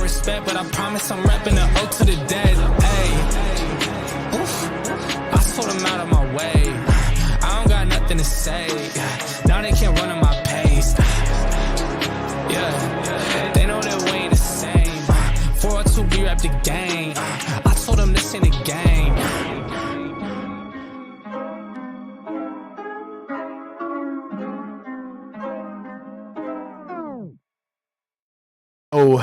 respect, but I promise I'm repping the O to the dead. Hey, oof, I told them out of my way. I don't got nothing to say. Now they can't run at my pace. Yeah, they know that we ain't the same. 402, we rap the game. I told them this ain't a game. Oh,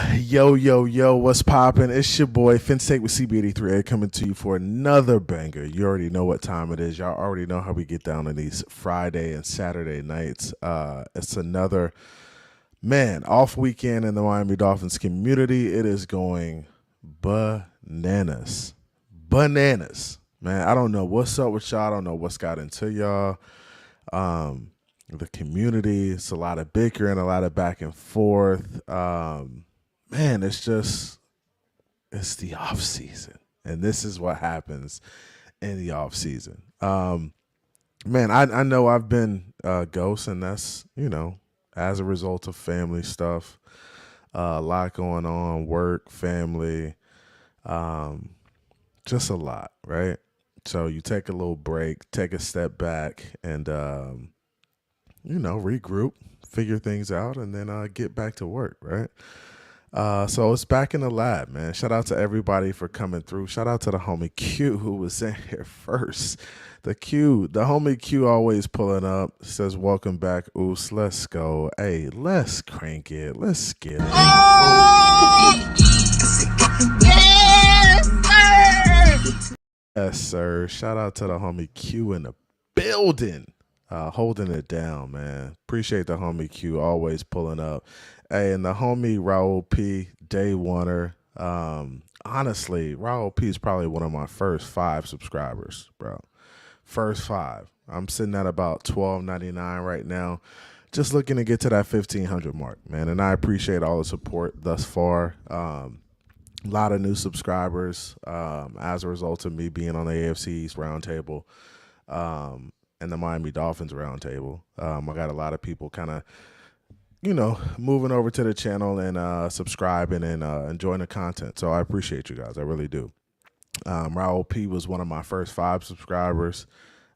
yo, what's poppin'? It's your boy, FinTech with CB83 coming to you for another banger. You already know what time it is. Y'all already know how we get down on these Friday and Saturday nights. It's another, off weekend in the Miami Dolphins community. It is going bananas. Man, I don't know what's up with y'all. I don't know what's got into y'all. The community, it's a lot of bickering, a lot of back and forth. It's the off season, and this is what happens in the off season. I know I've been ghost, and that's, as a result of family stuff, a lot going on, work, family, just a lot, right? So you take a little break, take a step back, and regroup, figure things out, and then get back to work, right? So it's back in the lab, man. Shout out to everybody for coming through. Shout out to the homie Q who was in here first. The homie Q always pulling up, says, welcome back, Oos. Let's go. Hey, let's crank it. Let's get it. Yes, sir. Shout out to the homie Q in the building. Holding it down, man. Appreciate the homie Q always pulling up. Hey, and the homie Raul P, day oneer. Honestly, Raul P is probably one of my first 5 subscribers, bro. First 5. I'm sitting at about $12.99 right now. Just looking to get to that 1,500 mark, man. And I appreciate all the support thus far. A lot of new subscribers as a result of me being on the AFC East Roundtable. And the Miami Dolphins Roundtable. I got a lot of people kind of, moving over to the channel and subscribing and enjoying the content. So I appreciate you guys. I really do. Raul P was one of my first 5 subscribers.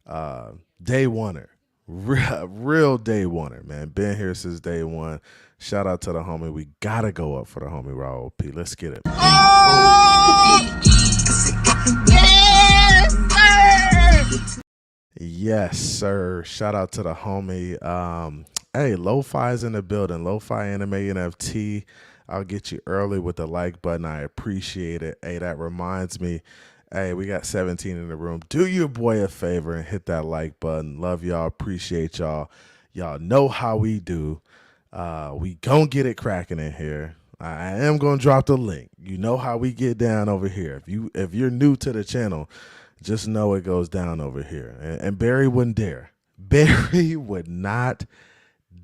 Day oneer. Real day oneer, man. Been here since day one. Shout out to the homie. We got to go up for the homie Raul P. Let's get it. Yes, sir. Shout out to the homie. Hey, Lo-Fi's in the building. Lo-Fi Anime NFT. I'll get you early with the like button. I appreciate it. Hey, that reminds me. Hey, we got 17 in the room. Do your boy a favor and hit that like button. Love y'all. Appreciate y'all. Y'all know how we do. We gonna get it cracking in here. I am gonna drop the link. You know how we get down over here. If you're new to the channel, just know it goes down over here. And Barry wouldn't dare. Barry would not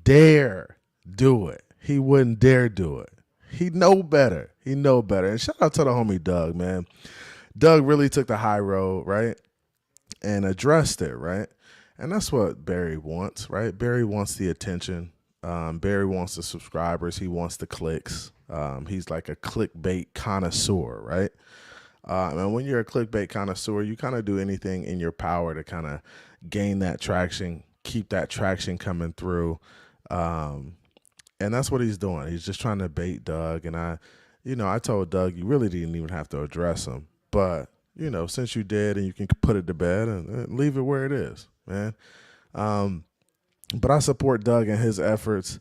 dare do it. He wouldn't dare do it. He know better. And shout out to the homie Doug, man. Doug really took the high road, right? And addressed it, right? And that's what Barry wants, right? Barry wants the attention. Barry wants the subscribers. He wants the clicks. He's like a clickbait connoisseur, right? And when you're a clickbait connoisseur, you kind of do anything in your power to kind of gain that traction, keep that traction coming through. And that's what he's doing. He's just trying to bait Doug. And I told Doug, you really didn't even have to address him. But, since you did, and you can put it to bed and leave it where it is, man. But I support Doug and his efforts.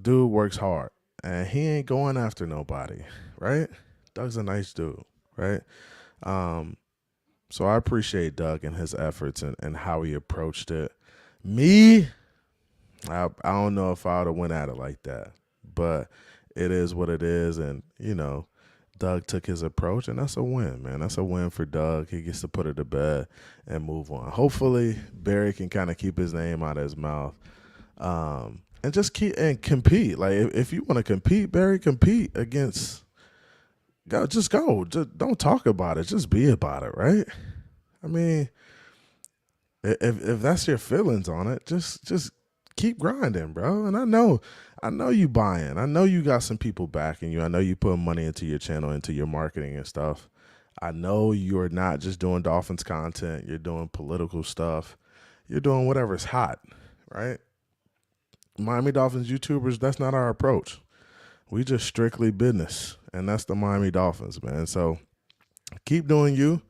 Dude works hard, and he ain't going after nobody, right? Doug's a nice dude. Right. So I appreciate Doug and his efforts and how he approached it. Me, I don't know if I would have went at it like that, but it is what it is. And, Doug took his approach, and that's a win, man. That's a win for Doug. He gets to put it to bed and move on. Hopefully Barry can kind of keep his name out of his mouth and just compete. Like, if you want to compete, Barry, compete against – go. Just don't talk about it. Just be about it, right? I mean, if that's your feelings on it, just keep grinding, bro. And I know you buying. I know you got some people backing you. I know you putting money into your channel, into your marketing and stuff. I know you're not just doing Dolphins content. You're doing political stuff. You're doing whatever's hot, right? Miami Dolphins YouTubers, that's not our approach. We just strictly business, and that's the Miami Dolphins, man. So keep doing you.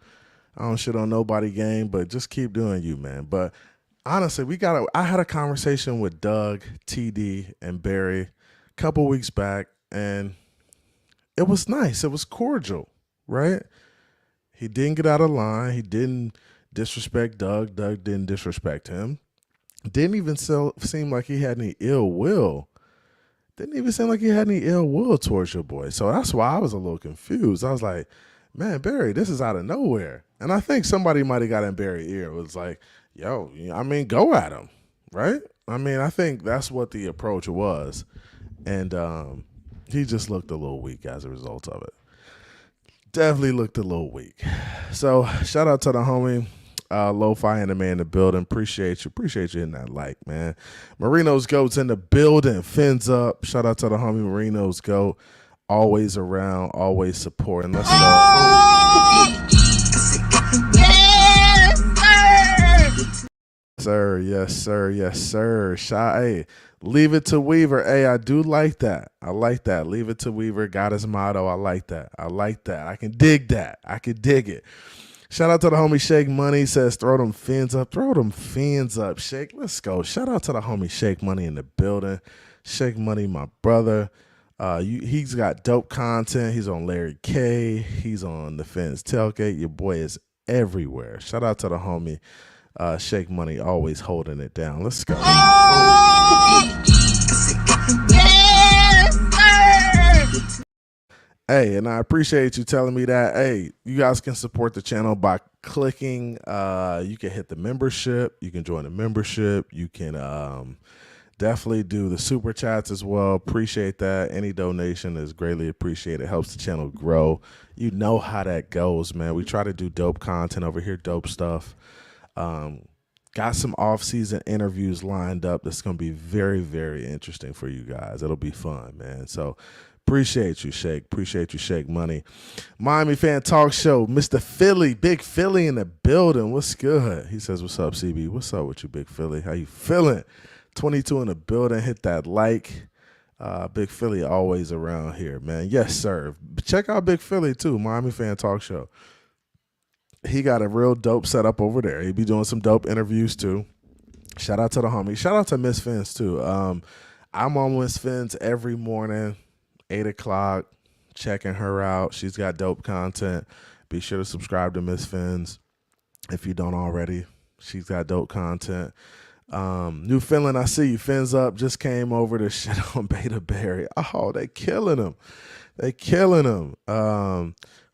I don't shit on nobody game, but just keep doing you, man. But honestly, I had a conversation with Doug, TD, and Barry a couple weeks back, and it was nice. It was cordial, right? He didn't get out of line. He didn't disrespect Doug. Doug didn't disrespect him. Didn't even seem like he had any ill will. Didn't even seem like he had any ill will towards your boy. So that's why I was a little confused. I was like, man, Barry, this is out of nowhere. And I think somebody might have got in Barry's ear. It was like, yo, I mean, go at him, right? I mean, I think that's what the approach was. And he just looked a little weak as a result of it. Definitely looked a little weak. So shout out to the homie. Lo-Fi Anime in the building. Appreciate you hitting that like, man. Marino's Goat's in the building. Fins up. Shout out to the homie Marino's Goat. Always around, always supporting. Let's go. Sir, yes, sir, yes, sir. Hey, leave it to Weaver. Hey, I do like that. I like that. Leave it to Weaver. Got his motto. I like that. I like that. I can dig that. I can dig it. Shout out to the homie Shake Money. Says throw them fins up. Throw them fins up, Shake. Let's go. Shout out to the homie Shake Money in the building. Shake Money, my brother. He's got dope content. He's on Larry K. He's on the Fins Tailgate. Your boy is everywhere. Shout out to the homie Shake Money, always holding it down. Let's go. Hey, and I appreciate you telling me that. Hey, you guys can support the channel by clicking. You can hit the membership. You can join the membership. You can definitely do the super chats as well. Appreciate that. Any donation is greatly appreciated. Helps the channel grow. You know how that goes, man. We try to do dope content over here, dope stuff. Got some off-season interviews lined up that's going to be very, very interesting for you guys. It'll be fun, man. So appreciate you, Shake. Appreciate you, Shake Money. Miami Fan Talk Show. Mr. Philly. Big Philly in the building. What's good? He says, what's up, CB? What's up with you, Big Philly? How you feeling? 22 in the building. Hit that like. Big Philly always around here, man. Yes, sir. Check out Big Philly, too. Miami Fan Talk Show. He got a real dope setup over there. He be doing some dope interviews too. Shout out to the homie. Shout out to Miss Fins too. I'm on Miss Fins every morning, 8 o'clock, checking her out. She's got dope content. Be sure to subscribe to Miss Fins if you don't already. She's got dope content. New Finland, I see you. Fins Up just came over to shit on Beta Berry. Oh, they killing him. They killing him.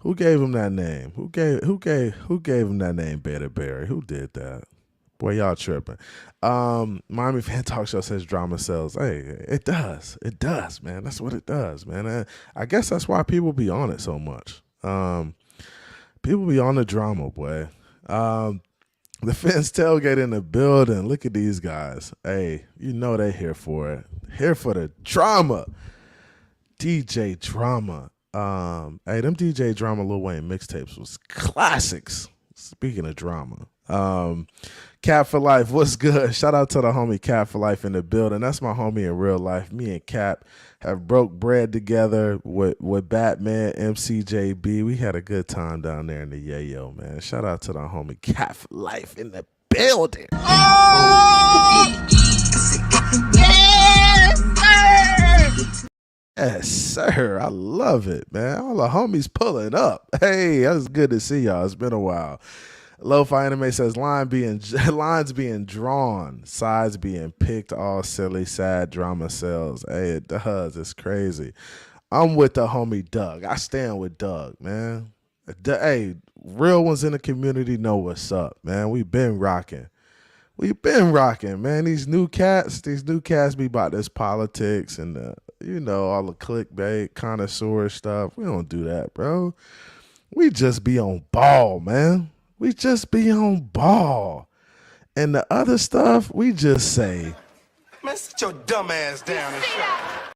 Who gave him that name? Who gave him that name, Beta Berry? Who did that? Boy, y'all tripping. Miami Fan Talk Show says drama sells. Hey, it does. It does, man. That's what it does, man. And I guess that's why people be on it so much. People be on the drama, boy. The Fins Tailgate in the building. Look at these guys. Hey, you know they here for it. Here for the drama. DJ Drama. Hey, them DJ Drama Lil Wayne mixtapes was classics. Speaking of drama. Cat for Life, what's good? Shout out to the homie Cat for Life in the building. That's my homie in real life. Me and Cap have broke bread together with Batman, MCJB. We had a good time down there in the Yayo, man. Shout out to the homie Cat for Life in the building. Yes, sir. I love it, man. All the homies pulling up. Hey, that's good to see y'all. It's been a while. Lo-Fi Anime says lines being drawn, sides being picked, all silly, sad drama sells. Hey, it does. It's crazy. I'm with the homie Doug. I stand with Doug, man. Hey, real ones in the community know what's up, man. We've been rocking. We've been rocking, man. These new cats be about this politics and all the clickbait, connoisseur stuff. We don't do that, bro. We just be on ball, man. We just be on ball. And the other stuff, we just say, Man, sit your dumb ass down and shut up.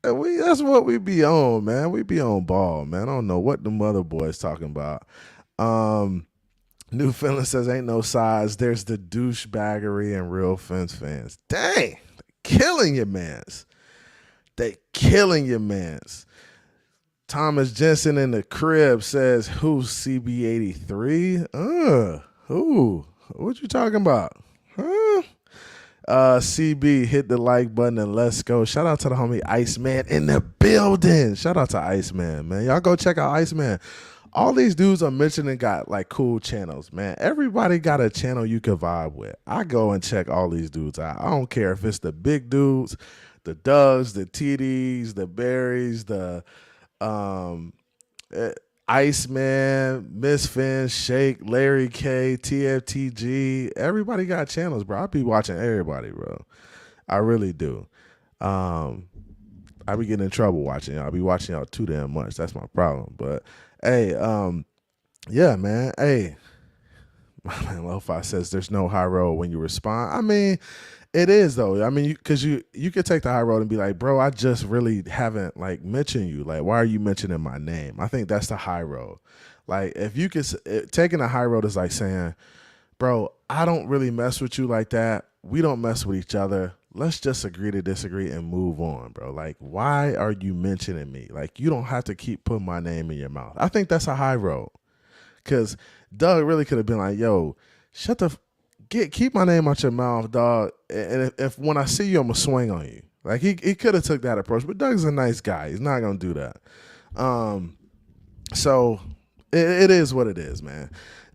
And that's what we be on, man. We be on ball, man. I don't know what the mother boys talking about. New Finland says ain't no size. There's the douchebaggery and real fence fans. Dang, they killing your mans. They killing your mans. Thomas Jensen in the crib says, who's CB83? Who? What you talking about? Huh? CB, hit the like button and let's go. Shout out to the homie Iceman in the building. Shout out to Iceman, man. Y'all go check out Iceman. All these dudes I'm mentioning got like cool channels, man. Everybody got a channel you can vibe with. I go and check all these dudes out. I don't care if it's the big dudes, the Dougs, the TDs, the Berries, the Iceman, Miss Finn, Shake, Larry K, TFTG. Everybody got channels, bro. I be watching everybody, bro. I really do. I be getting in trouble watching y'all. I be watching y'all too damn much. That's my problem. But hey, yeah, man. Hey, my man Lo-Fi says there's no high road when you respond. I mean, it is though. I mean, because you could take the high road and be like, bro, I just really haven't like mentioned you. Like, why are you mentioning my name? I think that's the high road. Like, if you could, taking the high road is like saying, bro, I don't really mess with you like that. We don't mess with each other. Let's just agree to disagree and move on, bro. Like, why are you mentioning me? Like, you don't have to keep putting my name in your mouth. I think that's a high road. Because Doug really could have been like, yo, keep my name out your mouth, dog. And if when I see you, I'm going to swing on you. Like, he could have took that approach. But Doug's a nice guy. He's not going to do that. So it is what it is, man.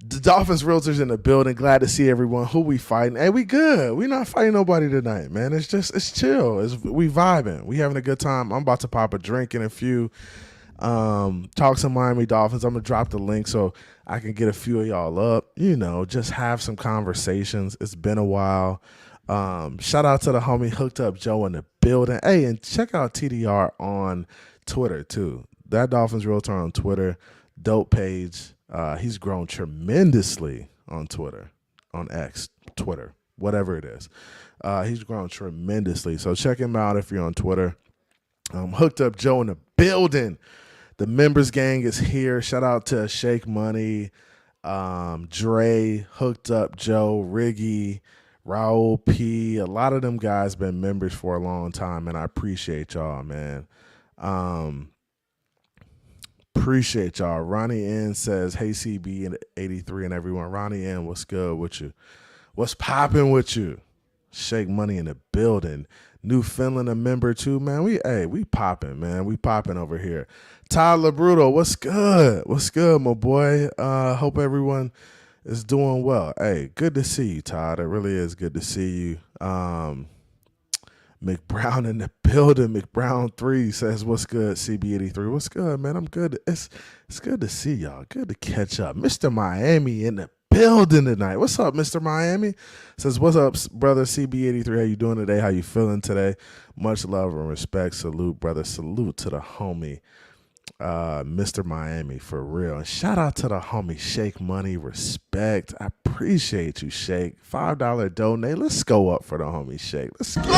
The Dolphins Realtors in the building. Glad to see everyone. Who we fighting? Hey, we good. We not fighting nobody tonight, man. It's chill. We vibing. We having a good time. I'm about to pop a drink in a few. Talk some Miami Dolphins. I'm gonna drop the link so I can get a few of y'all up. You know, just have some conversations. It's been a while. Shout out to the homie Hooked Up Joe in the building. Hey, and check out TDR on Twitter too. That Dolphins Realtor on Twitter. Dope page. He's grown tremendously on Twitter, on X, Twitter, whatever it is. He's grown tremendously. So check him out if you're on Twitter. Hooked Up Joe in the building. The members gang is here. Shout out to Shake Money, Dre, Hooked Up Joe, Riggy, Raul P. A lot of them guys been members for a long time, and I appreciate y'all, man. Appreciate y'all. Ronnie N says, hey, CB and 83 and everyone. Ronnie N, what's good with you? What's popping with you? Shake Money in the building. New Finland a member too, man. We popping, man. We popping over here. Todd Labruto, what's good? What's good, my boy? Hope everyone is doing well. Hey, good to see you, Todd. It really is good to see you. McBrown in the building. McBrown 3 says, what's good, CB83? What's good, man? I'm good. It's good to see y'all. Good to catch up. Mr. Miami in the building tonight. What's up, Mr. Miami? Says, what's up, brother CB83? How you doing today? How you feeling today? Much love and respect. Salute, brother. Salute to the homie, Mr. Miami, for real. And shout out to the homie Shake Money. Respect. I appreciate you, Shake. $5 donate. Let's go up for the homie Shake. Let's get it.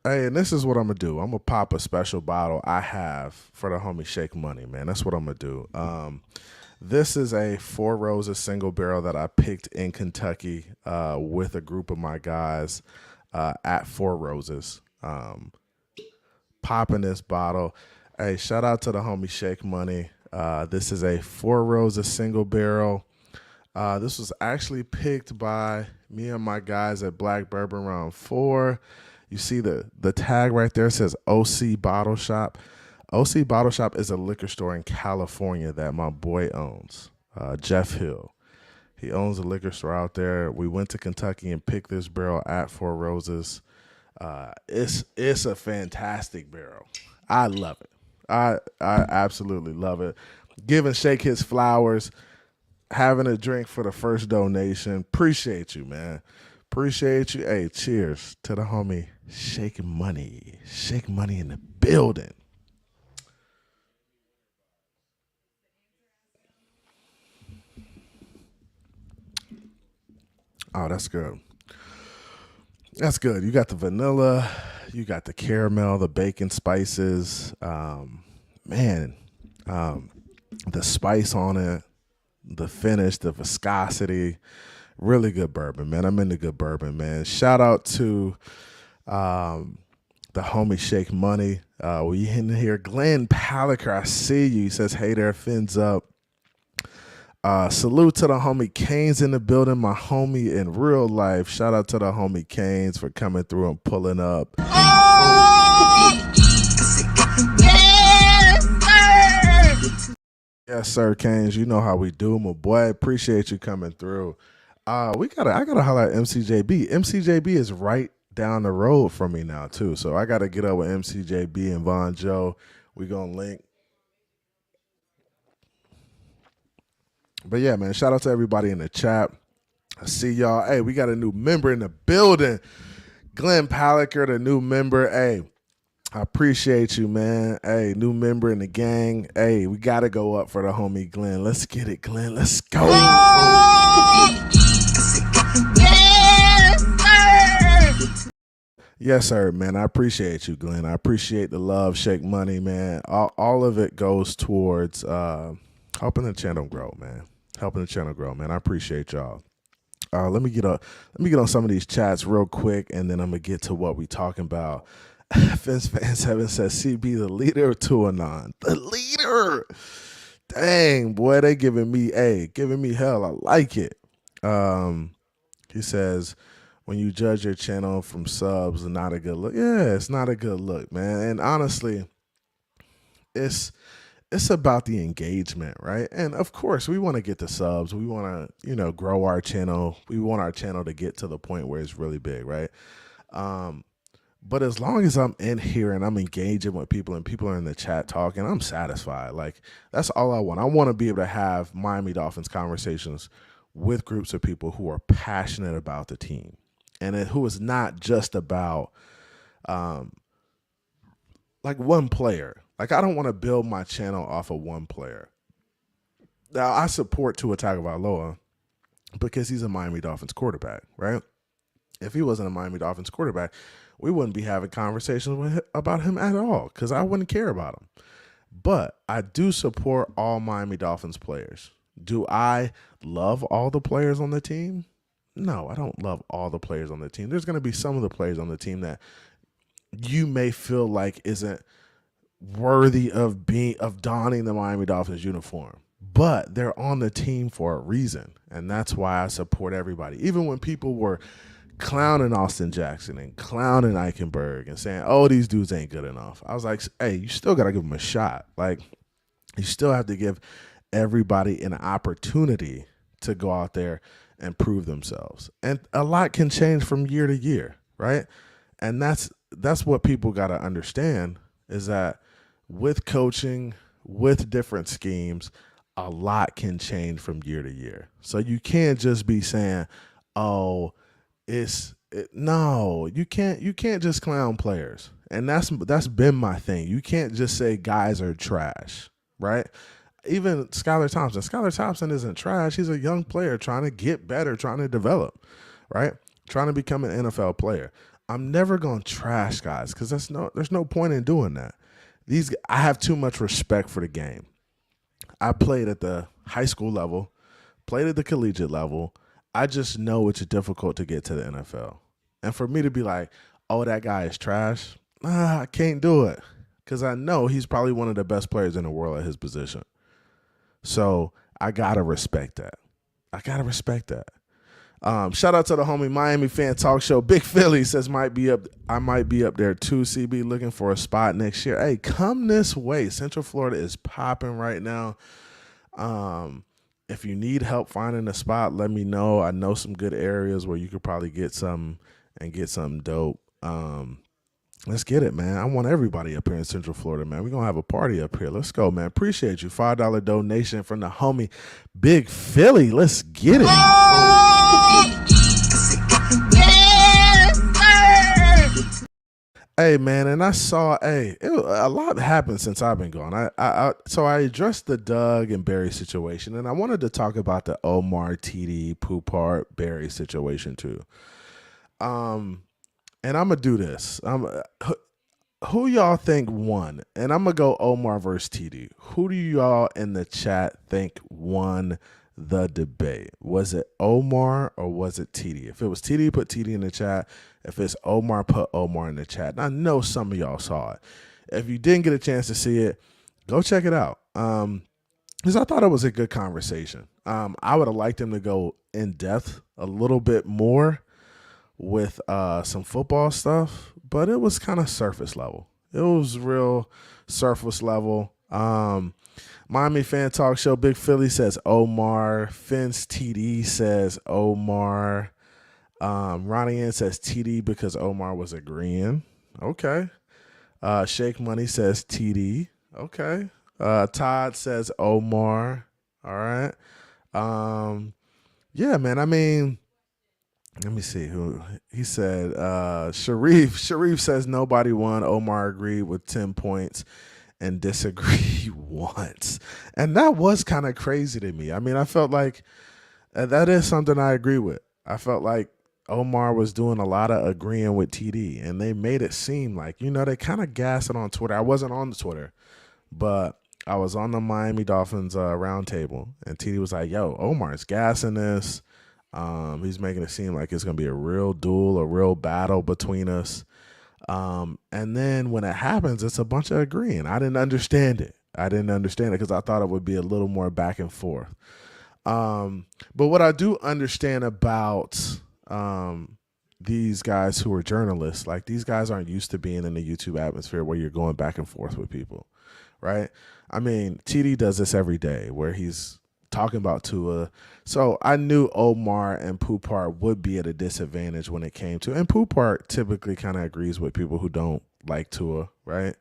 Hey, and this is what I'm going to do. I'm going to pop a special bottle I have for the homie Shake Money, man. That's what I'm going to do. This is a Four Roses single barrel that I picked in Kentucky with a group of my guys at Four Roses. Popping this bottle. Hey, shout out to the homie Shake Money. This is a Four Roses single barrel. This was actually picked by me and my guys at Black Bourbon Round 4. You see the tag right there says OC Bottle Shop. OC Bottle Shop is a liquor store in California that my boy owns, Jeff Hill. He owns a liquor store out there. We went to Kentucky and picked this barrel at Four Roses. It's a fantastic barrel. I love it. I absolutely love it. Giving Shake his flowers, having a drink for the first donation. Appreciate you, man. Appreciate you. Hey, cheers to the homie Shake Money. Shake Money in the building. Oh, that's good. That's good. You got the vanilla, you got the caramel, the bacon spices. Man, the spice on it, the finish, the viscosity. Really good bourbon, man. I'm into good bourbon, man. Shout out to the homie Shake Money. We in here. Glenn Paliker, I see you. He says, hey there, fins up. Salute to the homie Canes in the building, my homie in real life. Shout out to the homie Canes for coming through and pulling up. Yes, sir, Canes. You know how we do, my boy. Appreciate you coming through. I gotta holler at MCJB. MCJB is right down the road from me now too, so I gotta get up with MCJB and Von Joe. We gonna link. But yeah, man, shout out to everybody in the chat. I see y'all. Hey, we got a new member in the building. Glenn Paliker, the new member. Hey, I appreciate you, man. Hey, new member in the gang. Hey, we got to go up for the homie Glenn. Let's get it, Glenn. Let's go. Yes, sir, man. I appreciate you, Glenn. I appreciate the love, Shake Money, man. All of it goes towards helping the channel grow, man. Helping the channel grow, man. I appreciate y'all. Let me get on some of these chats real quick, and then I'm gonna get to what we talking about. Fence Fan 7 says CB the leader of Tuanon. The leader. Dang, boy, they giving me hell. I like it. He says, when you judge your channel from subs, not a good look. Yeah, it's not a good look, man. And honestly, it's about the engagement, right? And of course, we want to get the subs. We want to, grow our channel. We want our channel to get to the point where it's really big, right? But as long as I'm in here and I'm engaging with people and people are in the chat talking, I'm satisfied. Like, that's all I want. I want to be able to have Miami Dolphins conversations with groups of people who are passionate about the team and who is not just about like one player. Like, I don't want to build my channel off of one player. Now, I support Tua Tagovailoa because he's a Miami Dolphins quarterback, right? If he wasn't a Miami Dolphins quarterback, we wouldn't be having conversations about him at all because I wouldn't care about him. But I do support all Miami Dolphins players. Do I love all the players on the team? No, I don't love all the players on the team. There's going to be some of the players on the team that you may feel like isn't worthy of donning the Miami Dolphins uniform, but they're on the team for a reason, and that's why I support everybody. Even when people were clowning Austin Jackson and clowning Eichenberg and saying, oh, these dudes ain't good enough, I was like, hey, you still got to give them a shot. Like, you still have to give everybody an opportunity to go out there and prove themselves. And a lot can change from year to year, right? And that's what people got to understand, is that with coaching, with different schemes, a lot can change from year to year. So you can't just be saying, oh, no, you can't just clown players. And that's been my thing. You can't just say guys are trash, right? Even Skylar Thompson. Skylar Thompson isn't trash. He's a young player trying to get better, trying to develop, right? Trying to become an NFL player. I'm never going to trash guys because there's no point in doing that. I have too much respect for the game. I played at the high school level, played at the collegiate level. I just know it's difficult to get to the NFL. And for me to be like, oh, that guy is trash, I can't do it because I know he's probably one of the best players in the world at his position. So I got to respect that. Shout out to the homie Miami Fan Talk Show. Big Philly says I might be up there too, CB, looking for a spot next year. Hey, come this way. Central Florida is popping right now. If you need help finding a spot, let me know. I know some good areas where you could probably get some and get something dope. Let's get it, man. I want everybody up here in Central Florida, man. We're going to have a party up here. Let's go, man. Appreciate you. $5 donation from the homie Big Philly. Let's get it. Hey man, and I saw a lot happened since I've been gone. So I addressed the Doug and Barry situation, and I wanted to talk about the Omar, TD, Poupart, Barry situation too. Um, and I'm gonna do this. Who y'all think won? And I'm gonna go Omar versus TD. Who do y'all in the chat think won the debate? Was it Omar or was it TD? If it was TD, put TD in the chat. If it's Omar, put Omar in the chat. And I know some of y'all saw it. If you didn't get a chance to see it, go check it out. Because I thought it was a good conversation. I would have liked him to go in depth a little bit more with some football stuff, but it was kind of surface level. It was real surface level. Miami Fan Talk Show, Big Philly says Omar. Fins TD says Omar. Ronnie Ann says TD because Omar was agreeing. Okay. Shake Money says TD. Okay. Todd says Omar. All right. Yeah, man. I mean, let me see who he said. Sharif says nobody won. Omar agreed with 10 points and disagreed once. And that was kind of crazy to me. I mean, I felt like that is something I agree with. I felt like Omar was doing a lot of agreeing with TD, and they made it seem like, they kind of gassed it on Twitter. I wasn't on the Twitter, but I was on the Miami Dolphins roundtable, and TD was like, yo, Omar's gassing this. He's making it seem like it's going to be a real duel, a real battle between us. And then when it happens, it's a bunch of agreeing. I didn't understand it. Because I thought it would be a little more back and forth. But what I do understand about these guys who are journalists, like these guys aren't used to being in the YouTube atmosphere where you're going back and forth with people, right? I mean, TD does this every day where he's talking about Tua. So I knew Omar and Poupart would be at a disadvantage when it came to, and Poupart typically kind of agrees with people who don't like Tua, right?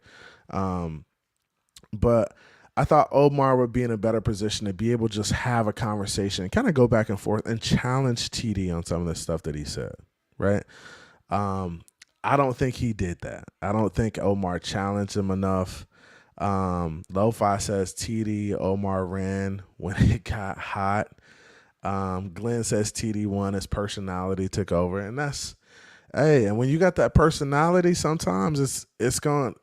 But I thought Omar would be in a better position to be able to just have a conversation and kind of go back and forth and challenge TD on some of the stuff that he said, right? I don't think he did that. I don't think Omar challenged him enough. Lo-Fi says TD, Omar ran when it got hot. Glenn says TD won, his personality took over. And that's, and when you got that personality, sometimes it's going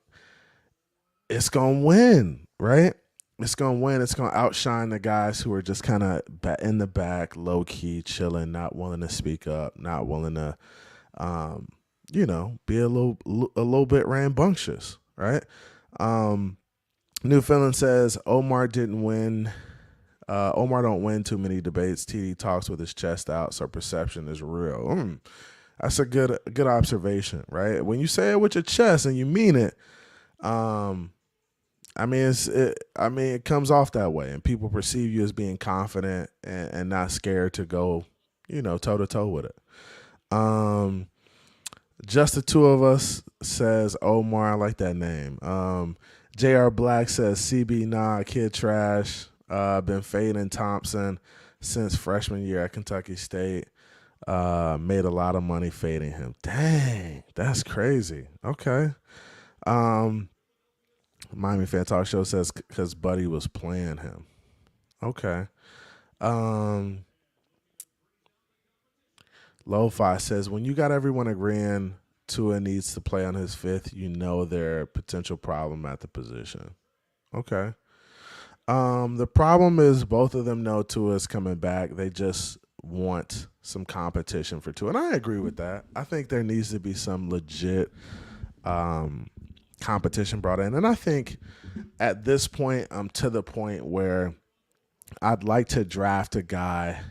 to win, right? It's going to win. It's going to outshine the guys who are just kind of in the back, low key, chilling, not willing to speak up, not willing to, be a little bit rambunctious, right? New Feeling says Omar didn't win. Omar don't win too many debates. TD talks with his chest out, so perception is real. That's a good observation, right? When you say it with your chest and you mean it, it comes off that way, and people perceive you as being confident and not scared to go, toe to toe with it. Just the two of us says Omar. I like that name. JR Black says CB nah, kid trash. Been fading Thompson since freshman year at Kentucky State. Made a lot of money fading him. Dang, that's crazy. Okay. Miami Fan Talk Show says because Buddy was playing him. Okay. Lo-Fi says when you got everyone agreeing Tua needs to play on his fifth, there are potential problem at the position. Okay. The problem is both of them know Tua is coming back. They just want some competition for Tua. And I agree with that. I think there needs to be some legit competition brought in. And I think at this point, I'm to the point where I'd like to draft a guy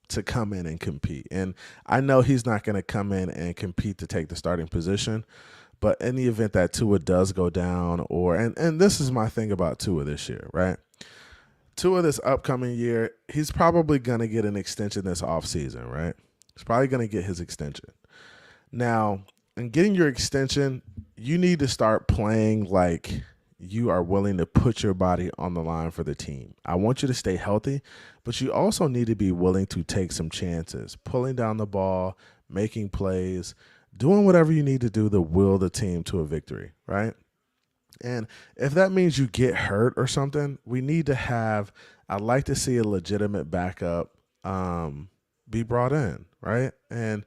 to come in and compete. And I know he's not going to come in and compete to take the starting position, but in the event that Tua does go down, and this is my thing about Tua this year, right? Tua this upcoming year, he's probably going to get an extension this offseason, right? He's probably going to get his extension. Now, in getting your extension, you need to start playing like you are willing to put your body on the line for the team. I want you to stay healthy, but you also need to be willing to take some chances, pulling down the ball, making plays, doing whatever you need to do to will the team to a victory, right? And if that means you get hurt or something, we need to have, I'd like to see a legitimate backup be brought in, right? And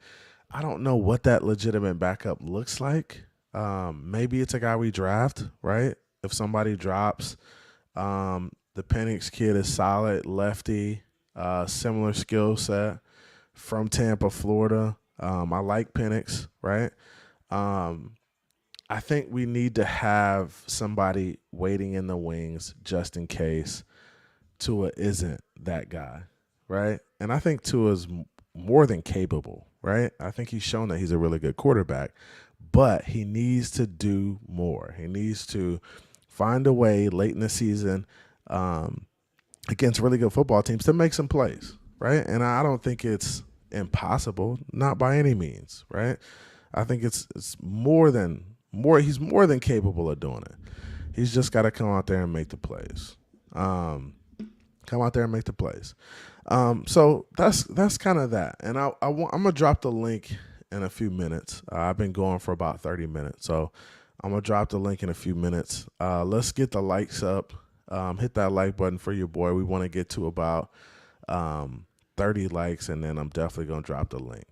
I don't know what that legitimate backup looks like. Maybe it's a guy we draft, right? If somebody drops, the Penix kid is solid, lefty, similar skill set from Tampa, Florida. I like Penix, right? I think we need to have somebody waiting in the wings just in case Tua isn't that guy, right? And I think Tua's more than capable, right? I think he's shown that he's a really good quarterback, but he needs to do more. He needs to find a way late in the season against really good football teams to make some plays, right? And I don't think it's impossible, not by any means, right? I think it's he's more than capable of doing it. He's just got to come out there and make the plays. So that's kind of that. And I'm gonna drop the link in a few minutes. I've been going for about 30 minutes, so I'm gonna drop the link in a few minutes. Let's get the likes up. Hit that like button for your boy. We want to get to about 30 likes, and then I'm definitely gonna drop the link.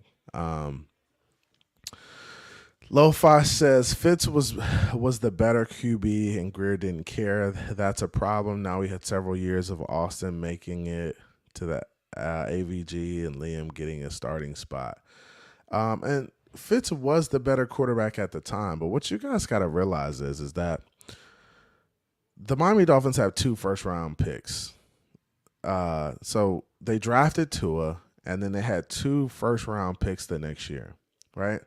Lo-Fi says Fitz was the better QB and Greer didn't care. That's a problem. Now we had several years of Austin making it to the AVG and Liam getting a starting spot. And Fitz was the better quarterback at the time. But what you guys got to realize is that the Miami Dolphins have 2 first-round picks. So they drafted Tua, and then they had 2 first-round picks the next year, right?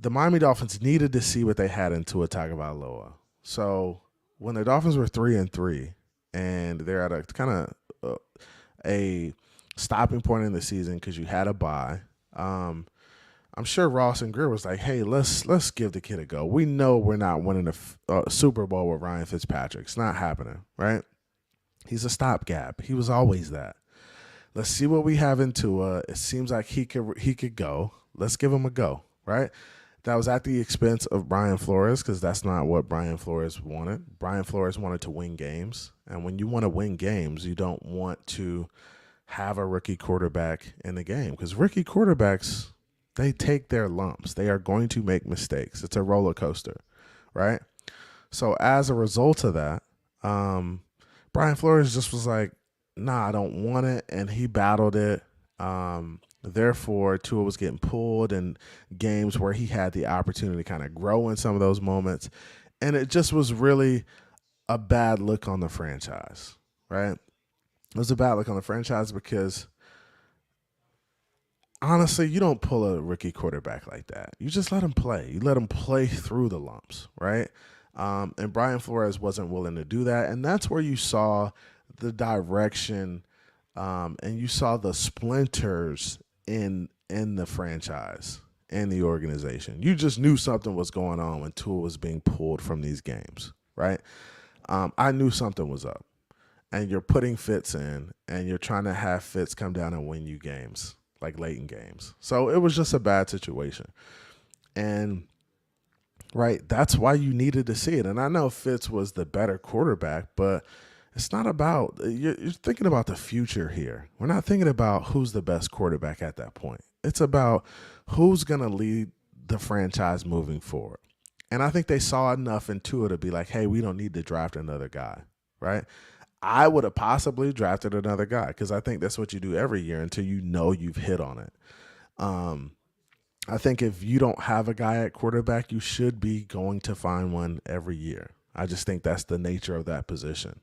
The Miami Dolphins needed to see what they had in Tua Tagovailoa. So when the Dolphins were 3-3, and they're at a kind of a stopping point in the season because you had a bye, I'm sure Ross and Greer was like, "Hey, let's give the kid a go. We know we're not winning a Super Bowl with Ryan Fitzpatrick. It's not happening, right? He's a stopgap. He was always that. Let's see what we have in Tua. It seems like he could go. Let's give him a go, right?" That was at the expense of Brian Flores because that's not what Brian Flores wanted. Brian Flores wanted to win games. And when you want to win games, you don't want to have a rookie quarterback in the game because rookie quarterbacks, they take their lumps. They are going to make mistakes. It's a roller coaster, right? So as a result of that, Brian Flores just was like, nah, I don't want it. And he battled it. Therefore, Tua was getting pulled in games where he had the opportunity to kind of grow in some of those moments. And it just was really a bad look on the franchise, right? It was a bad look on the franchise because, honestly, you don't pull a rookie quarterback like that. You just let him play. You let him play through the lumps, right? And Brian Flores wasn't willing to do that. And that's where you saw the direction and you saw the splinters in the franchise and the organization. You just knew something was going on when Tua was being pulled from these games, right? I knew something was up. And you're putting Fitz in, and you're trying to have Fitz come down and win you games, like late in games. So it was just a bad situation. And, right, that's why you needed to see it. And I know Fitz was the better quarterback, but it's not about you're thinking about the future here. We're not thinking about who's the best quarterback at that point. It's about who's going to lead the franchise moving forward. And I think they saw enough in Tua to be like, hey, we don't need to draft another guy, right? I would have possibly drafted another guy because I think that's what you do every year until you know you've hit on it. I think if you don't have a guy at quarterback, you should be going to find one every year. I just think that's the nature of that position.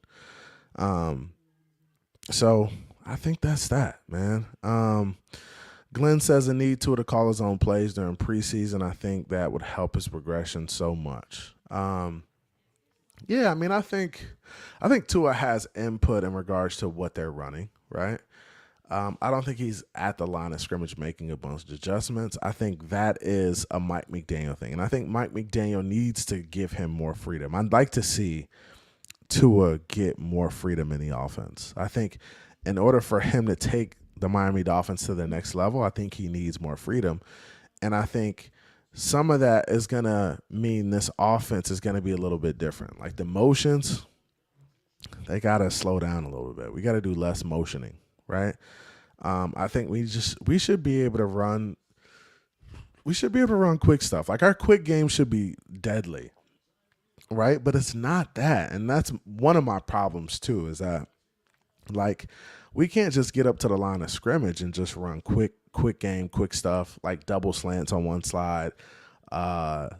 So I think that's that, man. Glenn says a need to call his own plays during preseason. I think that would help his progression so much. Yeah, I mean, I think Tua has input in regards to what they're running, right? I don't think he's at the line of scrimmage making a bunch of adjustments. I think that is a Mike McDaniel thing, and I think Mike McDaniel needs to give him more freedom. I'd like to see Tua get more freedom in the offense. I think in order for him to take the Miami Dolphins to the next level, I think he needs more freedom. And I think some of that is going to mean this offense is going to be a little bit different. Like the motions, they got to slow down a little bit. We got to do less motioning, right? I think we should be able to run. We should be able to run quick stuff. Like our quick game should be deadly, right? But it's not that, and that's one of my problems too. Is that like we can't just get up to the line of scrimmage and just run quick game, quick stuff like double slants on one side,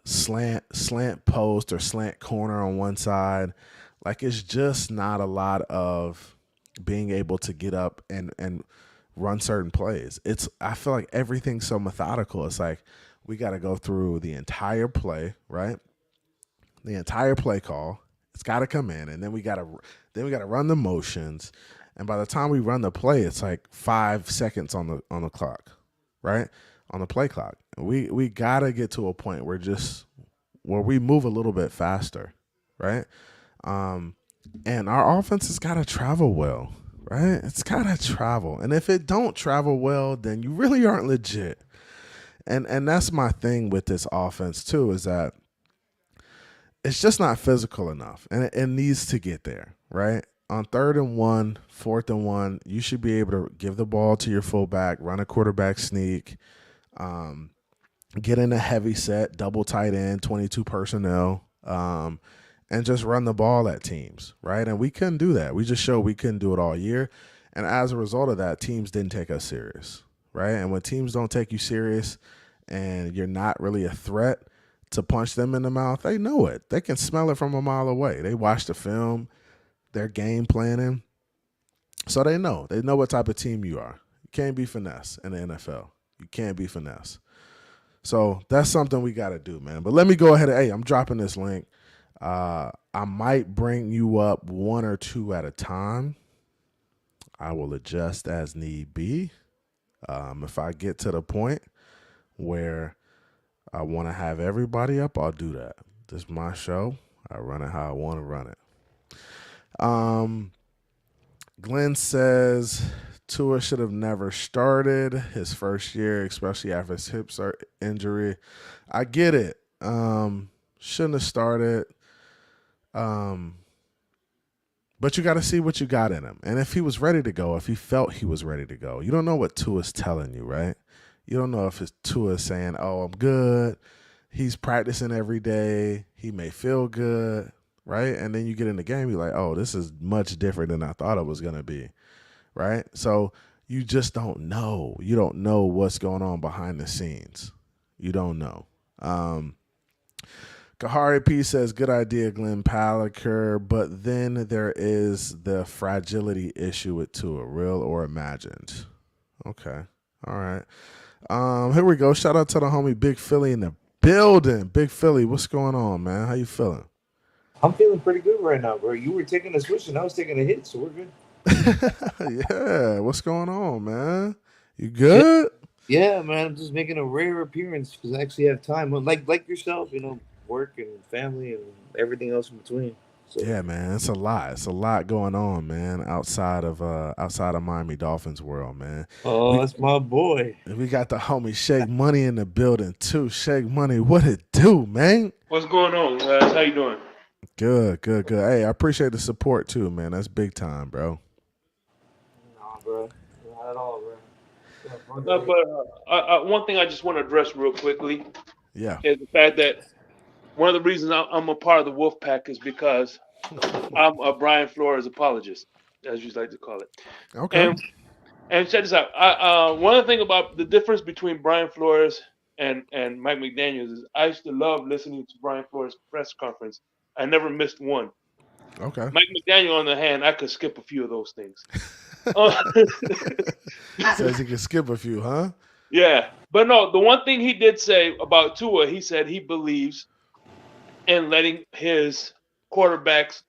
slant post or slant corner on one side. Like it's just not a lot of being able to get up and run certain plays. I feel like everything's so methodical. It's like we got to go through the entire play, right? The entire play call. It's got to come in, and then we got to run the motions. And by the time we run the play, it's like 5 seconds on the clock, right? On the play clock. We got to get to a point where we move a little bit faster, right? And our offense has got to travel well, right? It's got to travel. And if it don't travel well, then you really aren't legit. And that's my thing with this offense too, is that it's just not physical enough. And it needs to get there, right? On 3rd and 1, 4th and 1, you should be able to give the ball to your fullback, run a quarterback sneak, get in a heavy set, double tight end, 22 personnel, and just run the ball at teams, right? And we couldn't do that. We just showed we couldn't do it all year. And as a result of that, teams didn't take us serious, right? And when teams don't take you serious and you're not really a threat to punch them in the mouth, they know it. They can smell it from a mile away. They watch the film. They're game planning. So they know what type of team you are. You can't be finesse in the NFL. You can't be finesse. So that's something we got to do, man. But let me go ahead. I'm dropping this link. I might bring you up 1 or 2 at a time. I will adjust as need be. If I get to the point where I want to have everybody up, I'll do that. This is my show. I run it how I want to run it. Glenn says Tua should have never started his first year, especially after his hip injury. I get it. Shouldn't have started. But you got to see what you got in him. And if he was ready to go, if he felt he was ready to go, you don't know what Tua's telling you, right? You don't know if it's Tua saying, oh, I'm good. He's practicing every day. He may feel good. Right? And then you get in the game, you're like, oh, this is much different than I thought it was going to be. Right? So you just don't know. You don't know what's going on behind the scenes. You don't know. Kahari P says, good idea, Glenn Paliker, but then there is the fragility issue with Tua, real or imagined. Okay. All right. Here we go. Shout out to the homie Big Philly in the building. Big Philly, what's going on, man? How you feeling? I'm feeling pretty good right now, bro. You were taking a switch and I was taking a hit, so we're good. Yeah, what's going on, man? You good? Yeah, man. I'm just making a rare appearance because I actually have time. Like yourself, work and family and everything else in between. So. Yeah, man, it's a lot. It's a lot going on, man. Outside of Miami Dolphins world, man. Oh, that's my boy. We got the homie Shake Money in the building too. Shake Money, what it do, man? What's going on, guys? How you doing? Good. Hey, I appreciate the support too, man. That's big time, bro. Nah, bro. Not at all, bro. No, but one thing I just want to address real quickly is the fact that one of the reasons I'm a part of the Wolf Pack is because I'm a Brian Flores apologist, as you like to call it. Okay. And check this out. One of the things about the difference between Brian Flores and Mike McDaniels is I used to love listening to Brian Flores' press conference. I never missed one. Okay. Mike McDaniel, on the hand, I could skip a few of those things. Says he can skip a few, huh? Yeah. But no, the one thing he did say about Tua, he said he believes in letting his quarterbacks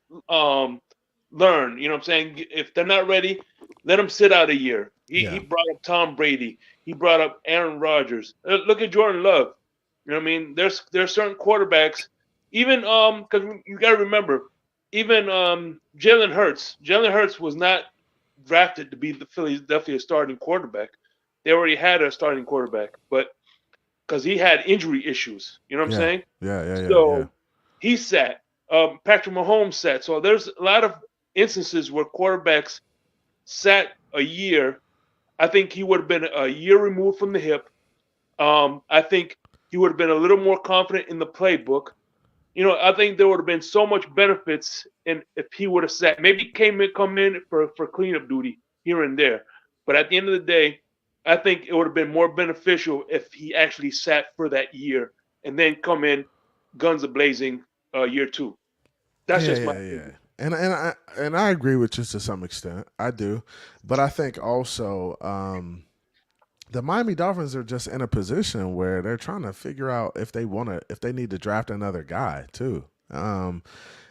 learn. You know what I'm saying? If they're not ready, let them sit out a year. He brought up Tom Brady. He brought up Aaron Rodgers. Look at Jordan Love. You know what I mean? There's certain quarterbacks. Even because you got to remember, even Jalen Hurts. Jalen Hurts was not drafted to be the Philadelphia starting quarterback. They already had a starting quarterback. But because he had injury issues. You know what I'm Yeah. saying? Yeah. So he sat. Patrick Mahomes sat. So there's a lot of instances where quarterbacks sat a year. I think he would have been a year removed from the hip. I think he would have been a little more confident in the playbook. I think there would have been so much benefits in if he would have sat. Maybe come in for cleanup duty here and there. But at the end of the day, I think it would have been more beneficial if he actually sat for that year and then come in guns a blazing year two. That's just my Yeah. opinion. And I agree with you to some extent. I do, but I think also the Miami Dolphins are just in a position where they're trying to figure out if they need to draft another guy too. And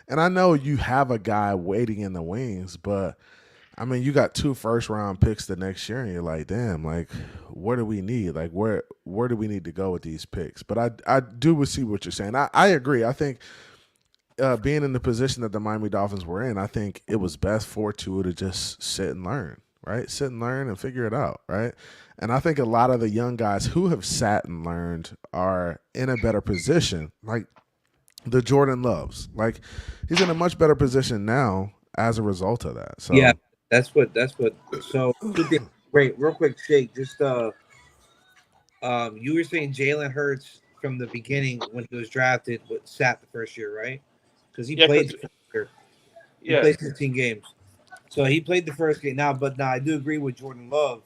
I know you have a guy waiting in the wings, but I mean, you got 2 first-round picks the next year, and you're like, damn, like, what do we need? Like, where do we need to go with these picks? But I do see what you're saying. I agree. I think being in the position that the Miami Dolphins were in, I think it was best for Tua to just sit and learn, right? Sit and learn and figure it out, right? And I think a lot of the young guys who have sat and learned are in a better position, like the Jordan Loves. Like, he's in a much better position now as a result of that. So Yeah, that's what. So two things. Wait, real quick, Shake. Just you were saying Jalen Hurts from the beginning when he was drafted, sat the first year, right? Because he Yeah, played the first year. He yeah, played 15 games, so he played the first game. But now I do agree with Jordan Love.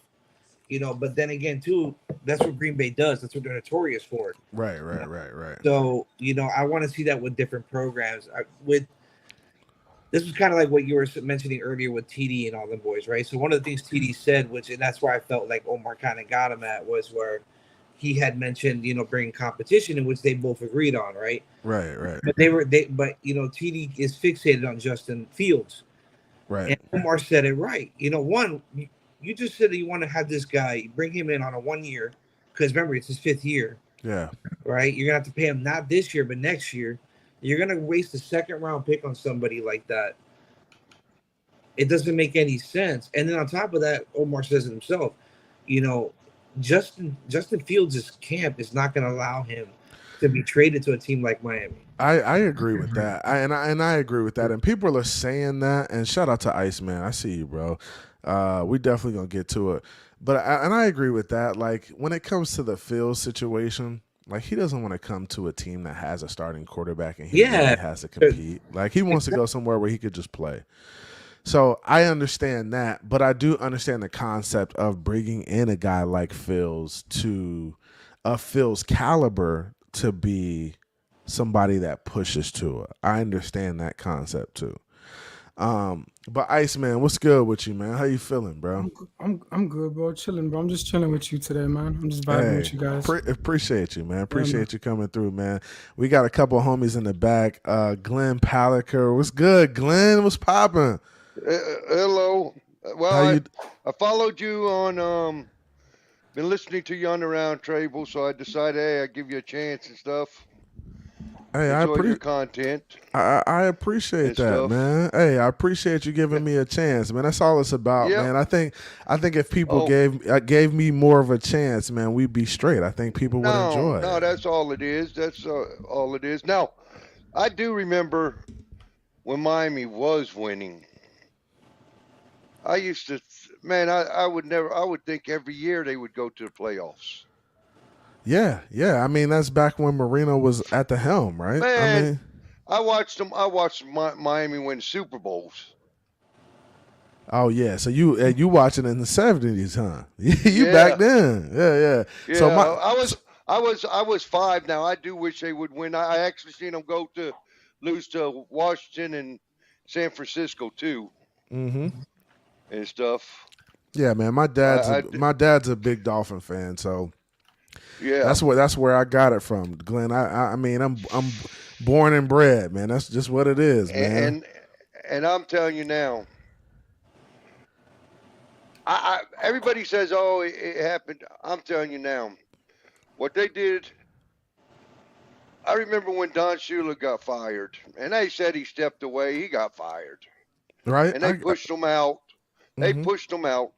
But then again, too, that's what Green Bay does. That's what they're notorious for. right. So I want to see that with different programs. This was kind of like what you were mentioning earlier with TD and all them boys, right? So one of the things TD said, and that's where I felt like Omar kind of got him at, was where he had mentioned, bringing competition, in which they both agreed on, right? Right. But TD is fixated on Justin Fields, Right. and Omar said it right. One, you just said that you want to have this guy, bring him in on a 1 year, because remember it's his 5th year, Yeah. right? You're gonna have to pay him not this year, but next year. You're gonna waste a 2nd-round pick on somebody like that. It doesn't make any sense. And then on top of that, Omar says it himself. Justin Fields' camp is not going to allow him to be traded to a team like Miami. I agree with that. I agree with that. And people are saying that. And shout out to Iceman. I see you, bro. We definitely gonna get to it. But I agree with that. Like, when it comes to the Fields situation, like, he doesn't want to come to a team that has a starting quarterback and he really has to compete. Like, he wants to go somewhere where he could just play. So I understand that, but I do understand the concept of bringing in a guy like Fields to a Fields caliber to be somebody that pushes to it. I understand that concept too. But Iceman, what's good with you, man? How you feeling, bro? I'm good, bro. Chilling, bro. I'm just chilling with you today, man. I'm just vibing with you guys. Appreciate you, man. Appreciate you coming through, man. We got a couple homies in the back. Glenn Paliker, what's good, Glenn? What's popping? Hello. Well, I followed you on. Been listening to you on the round table, so I decided, hey, I'd give you a chance and stuff. Hey, Enjoy your content. I appreciate that, man. Hey, I appreciate you giving me a chance, man. That's all it's about, man. I think if people gave me more of a chance, man, we'd be straight. I think people would enjoy it. No, that's all it is. That's all it is. Now, I do remember when Miami was winning. I used to, man, I would think every year they would go to the playoffs. Yeah. I mean, that's back when Marino was at the helm, right? Man, I watched Miami win Super Bowls. Oh yeah, so you watching in the 70s, huh? You back then, yeah. So I was 5 now. I do wish they would win. I actually seen them lose to Washington and San Francisco too. Mm-hmm. And stuff. Yeah, man. My dad's a big Dolphin fan, so yeah, that's where I got it from, Glenn. I mean, I'm born and bred, man. That's just what it is, man. And I'm telling you now, everybody says, oh, it happened. I'm telling you now, what they did. I remember when Don Shula got fired, and they said he stepped away. He got fired, right? And they pushed him out. They pushed him out,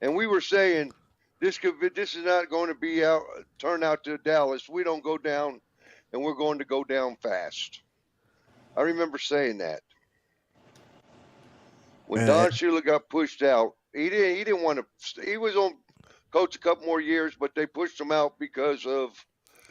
and we were saying, This is not going to turn out to Dallas. We don't go down, and we're going to go down fast. I remember saying that when Don Shula got pushed out. He didn't want to. He was on coach a couple more years, but they pushed him out because of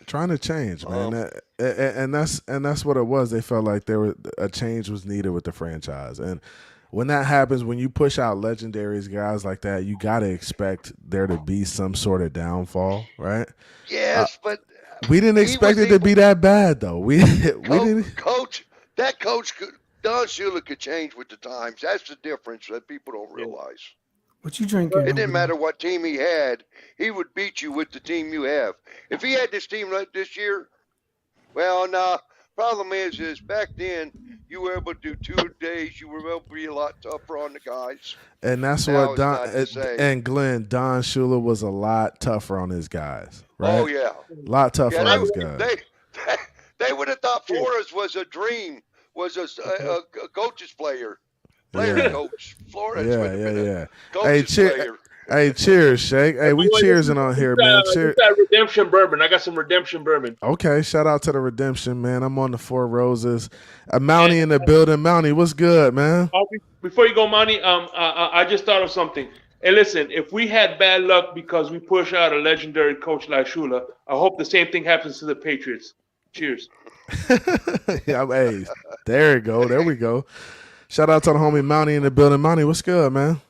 trying to change, man. And that's what it was. They felt like a change was needed with the franchise. And when that happens, when you push out legendaries, guys like that, you got to expect there to be some sort of downfall, right? Yes, but we didn't expect it to be that bad, though. We didn't. Coach, Don Shula could change with the times. That's the difference that people don't realize. What you drinking? It didn't matter what team he had. He would beat you with the team you have. If he had this team like this year, well, nah. Problem is back then you were able to do 2 days. You were able to be a lot tougher on the guys. And that's now what Don and Glenn, Don Shula was a lot tougher on his guys, right? Oh yeah, a lot tougher on his guys. They would have thought Flores was a dream, was a coach's player. Coach Flores. Yeah. Player. Hey, cheers, Shake. Hey, we cheersing on here, man. Cheers. Got redemption bourbon. I got some redemption bourbon. Okay, shout out to the redemption, man. I'm on the Four Roses. Mountie in the building. Mountie, what's good, man? Before you go, Mountie, I just thought of something. Hey, listen, if we had bad luck because we push out a legendary coach like Shula, I hope the same thing happens to the Patriots. Cheers. Hey, there we go. Shout out to the homie Mountie in the building. Mountie, what's good, man?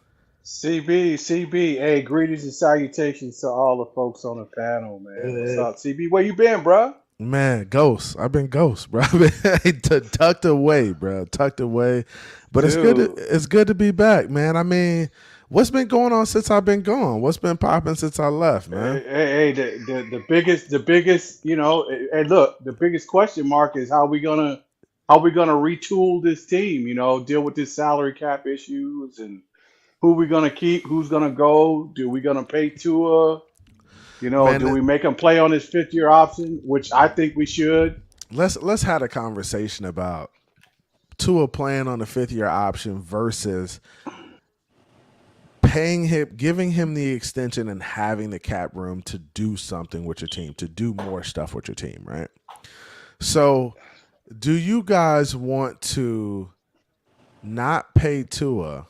CB. Hey, greetings and salutations to all the folks on the panel, man. What's up, CB? Where you been, bro? Man, ghost. I've been ghost, bro. I've been tucked away, bro. Tucked away. But it's good to be back, man. I mean, what's been going on since I've been gone? What's been popping since I left, man? Hey, the biggest, you know, and look, the biggest question mark is how we gonna retool this team, you know, deal with this salary cap issues and who we gonna keep, who's gonna go, do we gonna pay Tua? You know, man, do we make him play on his 5th-year option, which I think we should. Let's have a conversation about Tua playing on the 5th-year option versus paying him, giving him the extension and having the cap room to do something with your team, to do more stuff with your team, right? So do you guys want to not pay Tua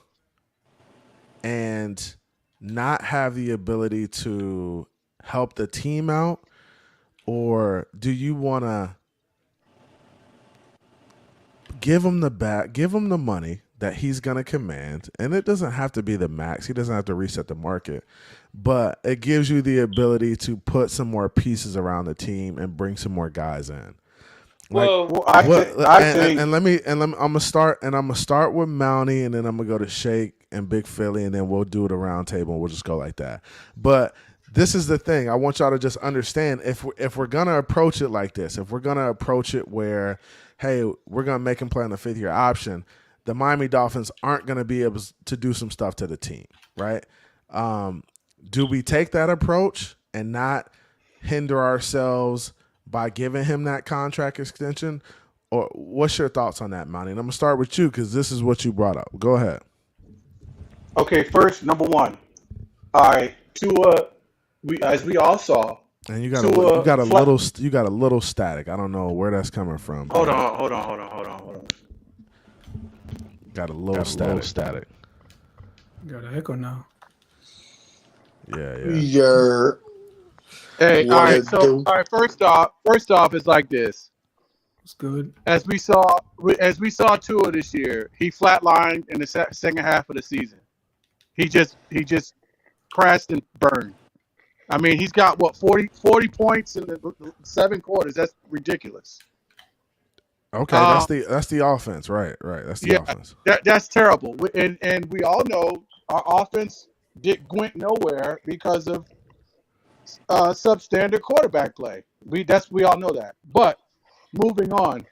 and not have the ability to help the team out, or do you want to give him the money that he's going to command, and it doesn't have to be the max. He doesn't have to reset the market, but it gives you the ability to put some more pieces around the team and bring some more guys in. I'm gonna start with Mountie, and then I'm gonna go to Shake and Big Philly, and then we'll do it around table, and we'll just go like that. But this is the thing. I want y'all to just understand, if we're gonna approach it like this, if we're gonna approach it where, hey, we're gonna make him play on the 5th-year option, the Miami Dolphins aren't gonna be able to do some stuff to the team, right? Do we take that approach and not hinder ourselves by giving him that contract extension? Or what's your thoughts on that, Monty? And I'm going to start with you because this is what you brought up. Go ahead. Okay, first, number one. All right, Tua, as we all saw. And you got a little static. I don't know where that's coming from. Hold on. Got a little static. Got an echo now. Yeah. Hey, all right. First off, it's like this. It's good. As we saw Tua this year, he flatlined in the second half of the season. He just crashed and burned. I mean, he's got 40 points in the 7 quarters. That's ridiculous. Okay, that's the offense, right? That's the offense. That's terrible. And we all know our offense went nowhere because of substandard quarterback play. We all know that. But moving on,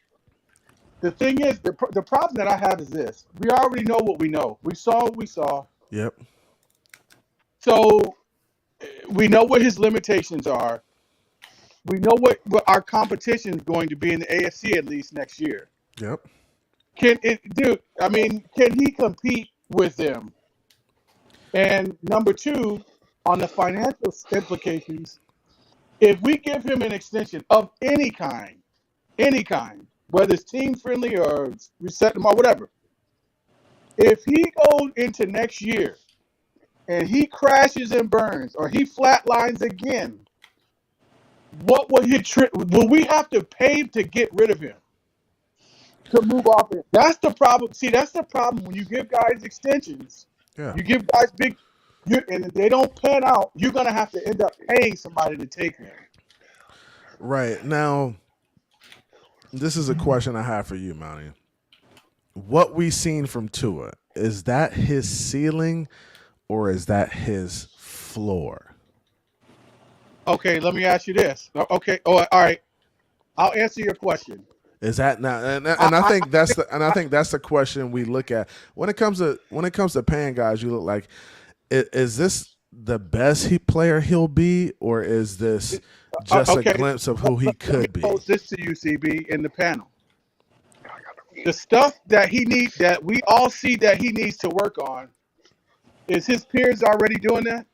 the thing is, the problem that I have is this: we already know what we know. We saw what we saw. Yep. So we know what his limitations are. We know what our competition is going to be in the AFC at least next year. Yep. Can he compete with them? And number two, on the financial implications, if we give him an extension of any kind, whether it's team friendly or reset him or whatever, if he goes into next year and he crashes and burns or he flatlines again, what will will we have to pay to get rid of him to move off it? That's the problem. See, that's the problem when you give guys extensions. Yeah. You give guys and if they don't pan out, you're gonna have to end up paying somebody to take them. Right. Now, this is a question I have for you, Mounty. What we seen from Tua, is that his ceiling or is that his floor? Okay, let me ask you this. Okay, all right. I'll answer your question. Is that now? And I think that's the question we look at when it comes to paying guys. You look like, is this the best player he'll be, or is this just a glimpse of who he could be? Pose this to you, CB, in the panel. The stuff that he needs, that we all see that he needs to work on, is his peers already doing that?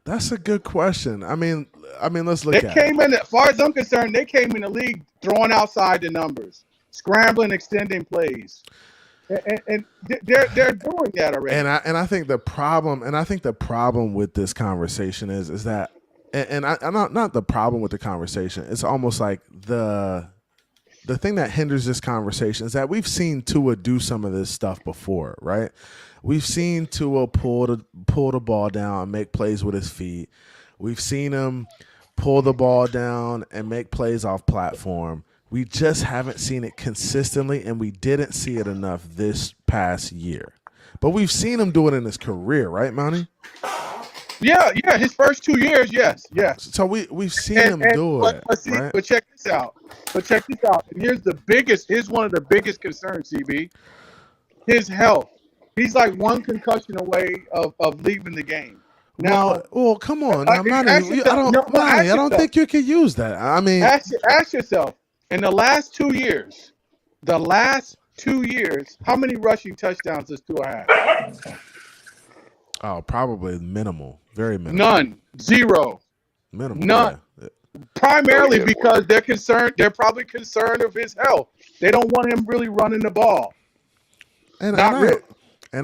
That's a good question. I mean, let's look at it. As far as I'm concerned, they came in the league throwing outside the numbers, scrambling, extending plays, and they're doing that already. And I think the problem with this conversation is that, and I'm not the problem with the conversation. It's almost like the thing that hinders this conversation is that we've seen Tua do some of this stuff before, right? We've seen Tua pull the ball down and make plays with his feet. We've seen him pull the ball down and make plays off platform. We just haven't seen it consistently, and we didn't see it enough this past year. But we've seen him do it in his career, right, Monty? Yeah, his first 2 years, yes. So we've seen him do it. Right? But check this out. And here's one of the biggest concerns, CB. His health. He's like one concussion away of leaving the game. Now, well, come on, I don't think you could use that. I mean, ask yourself, in the last 2 years, how many rushing touchdowns does Tua have? Oh, probably minimal, very minimal. None, zero, minimal, none. Yeah. Primarily because they're concerned. They're probably concerned of his health. They don't want him really running the ball. And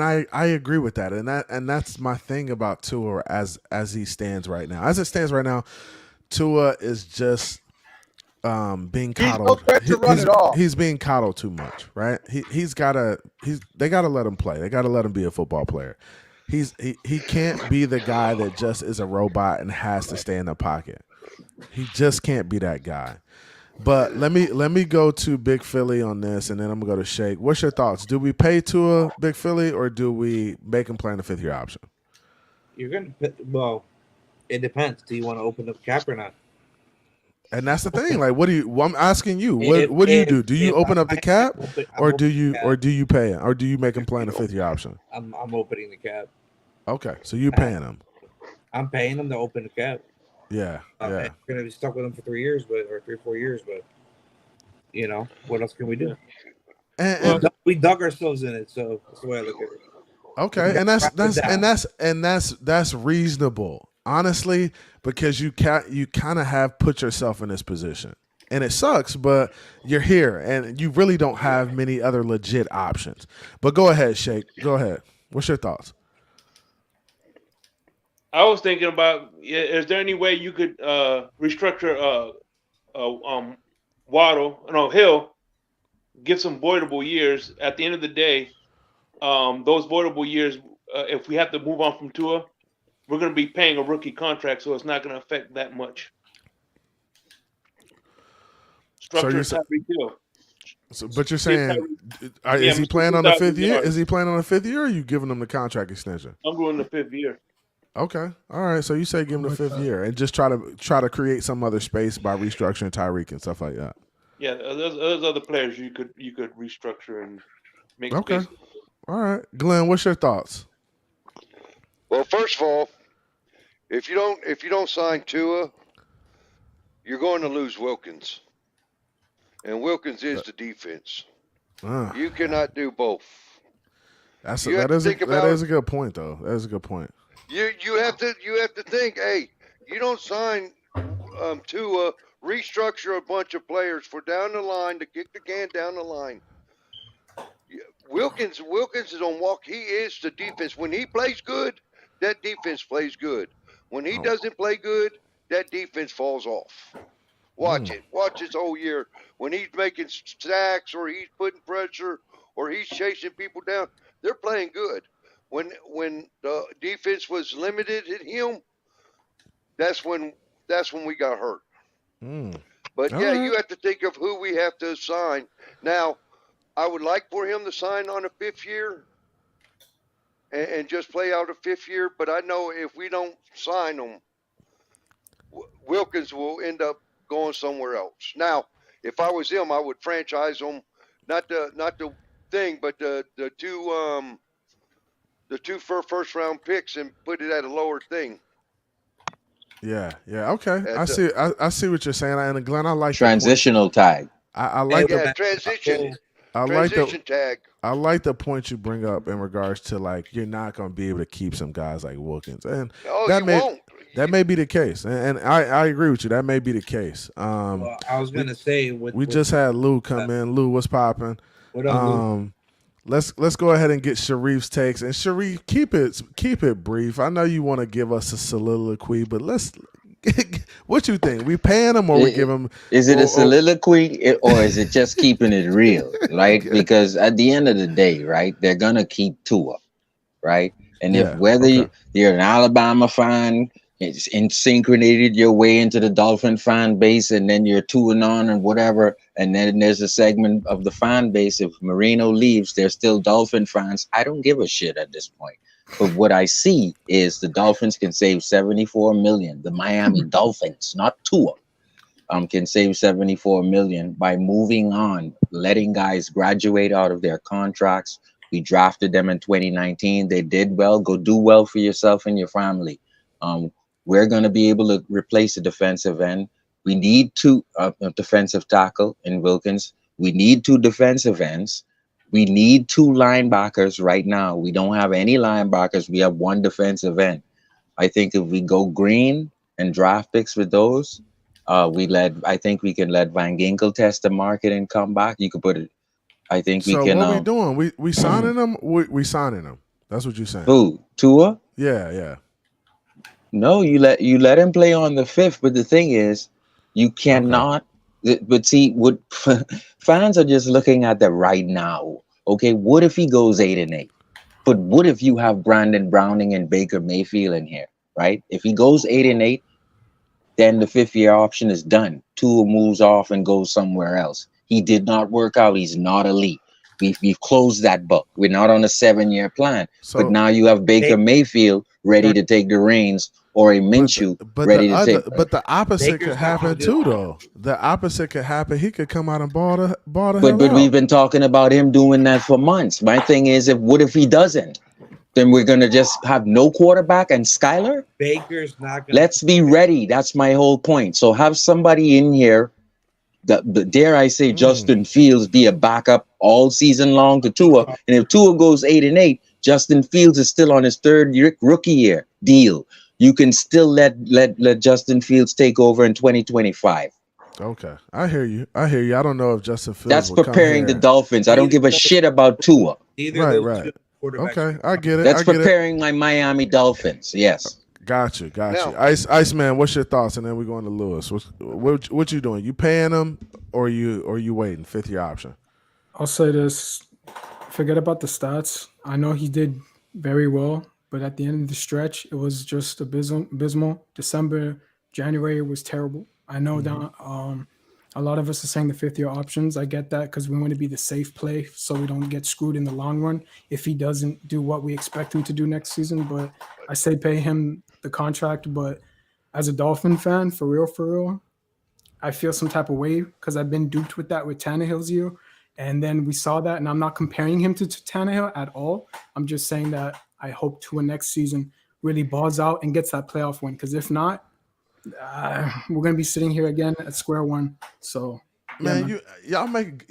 I agree with that. And that's my thing about Tua as he stands right now. As it stands right now, Tua is just being coddled. He's being coddled too much, right? They gotta let him play. They gotta let him be a football player. He can't be the guy that just is a robot and has to stay in the pocket. He just can't be that guy. But let me go to Big Philly on this, and then I'm gonna go to Shake. What's your thoughts? Do we pay Tua, Big Philly, or do we make him play in the 5th year option? It depends. Do you want to open up cap or not? And that's the thing. Like, I'm asking you. What do you do? Do you open up the cap, or do you pay him, or do you make him play in the 5th year option? I'm opening the cap. Okay, so you're paying him. I'm paying him to open the cap. Yeah. We're gonna be stuck with him for 3 years, or 4 years. But what else can we do? We dug ourselves in it, so that's the way I look at it. Okay, and that's reasonable, honestly, because you kind of have put yourself in this position, and it sucks, but you're here, and you really don't have many other legit options. But go ahead, Shake. Go ahead. What's your thoughts? I was thinking about, is there any way you could restructure Hill, get some voidable years? At the end of the day, those voidable years, if we have to move on from Tua, we're going to be paying a rookie contract, so it's not going to affect that much. Structure Tyreek Hill. But you're saying, is he playing on the 5th year? Is he playing on the 5th year, or are you giving him the contract extension? I'm going the 5th year. Okay, all right. So you say give him the 5th year and just try to create some other space by restructuring Tyreek and stuff like that. Yeah, there's other players you could restructure and make okay. space. All right, Glenn, what's your thoughts? Well, first of all, if you don't sign Tua, you're going to lose Wilkins, and Wilkins is the defense. You cannot do both. That is a good point though. That is a good point. You have to think. Hey, you don't sign to restructure a bunch of players for down the line to kick the can down the line. Wilkins is on walk. He is the defense. When he plays good, that defense plays good. When he doesn't play good, that defense falls off. Watch it. Watch this whole year. When he's making sacks or he's putting pressure or he's chasing people down, they're playing good. When the defense was limited at him, that's when we got hurt. But yeah, you have to think of who we have to assign. Now, I would like for him to sign on a 5th year and just play out a 5th year. But I know if we don't sign him, Wilkins will end up going somewhere else. Now, if I was him, I would franchise him, not the thing, but the two first round picks and put it at a lower thing. Yeah. Okay, I see what you're saying. And Glenn, I like transitional tag. I like transition. I like Transition tag. I like the point you bring up in regards to like you're not going to be able to keep some guys like Wilkins, and that may be the case, and I agree with you. That may be the case. Well, I was going to say we just had Lou come in. Lou, what's popping? What up, Lou? Let's go ahead and get Sharif's takes, and Sharif, keep it brief. I know you want to give us a soliloquy, but what you think? We paying him or we give him? Is it a soliloquy or is it just keeping it real? Right? Okay. Because at the end of the day, right, they're gonna keep Tua, right? And if you're an Alabama fan, it's insynchrinated your way into the Dolphin fan base, and then you're 2-on and whatever, and then there's a segment of the fan base. If Marino leaves, they're still Dolphin fans. I don't give a shit at this point. But what I see is the Dolphins can save $74 million. The Miami Dolphins, not Tua, can save $74 million by moving on, letting guys graduate out of their contracts. We drafted them in 2019. They did well. Go do well for yourself and your family. We're going to be able to replace a defensive end. We need two defensive tackle in Wilkins. We need 2 defensive ends. We need 2 linebackers right now. We don't have any linebackers. We have 1 defensive end. I think if we go green and draft picks with those, I think we can let Van Ginkel test the market and come back. You could put it. I think we can. So what we doing? We signing them? We signing them. That's what you're saying. Who? Tua? Yeah. No, you let him play on the 5th. But the thing is, you cannot. Okay. But see, what fans are just looking at the right now. Okay, what if he goes 8-8? But what if you have Brandon Browning and Baker Mayfield in here, right? If he goes 8-8, then the 5th year option is done. Tua moves off and goes somewhere else. He did not work out. He's not elite. We've closed that book. We're not on a 7-year plan. But now you have Baker Mayfield ready to take the reins, or a Minshew ready to take. But the opposite could happen too, though. The opposite could happen. He could come out and ball the But we've been talking about him doing that for months. My thing is, what if he doesn't? Then we're gonna just have no quarterback and Skyler. Baker's not gonna. Let's be ready. That's my whole point. So have somebody in here. Dare I say, Justin Fields be a backup all season long to Tua, and if Tua goes 8-8, Justin Fields is still on his 3rd rookie year deal. You can still let Justin Fields take over in 2025. Okay, I hear you. I don't know if Justin Fields. That's preparing the Dolphins. I don't give a shit about Tua. Right. Okay, I get it. That's preparing my Miami Dolphins. Yes. Got you. Iceman, what's your thoughts? And then we're going to Lewis. What you doing? You paying them or you waiting? 5th year option. I'll say this. Forget about the stats. I know he did very well, but at the end of the stretch, it was just abysmal. December, January was terrible. I know that a lot of us are saying the 5th year options. I get that because we want to be the safe play so we don't get screwed in the long run if he doesn't do what we expect him to do next season. But I say pay him the contract. But as a Dolphin fan, for real, I feel some type of way because I've been duped with that with Tannehill's year. And then we saw that, and I'm not comparing him to Tannehill at all. I'm just saying that I hope Tua next season really balls out and gets that playoff win. Because if not, we're going to be sitting here again at square one. So Man, y'all make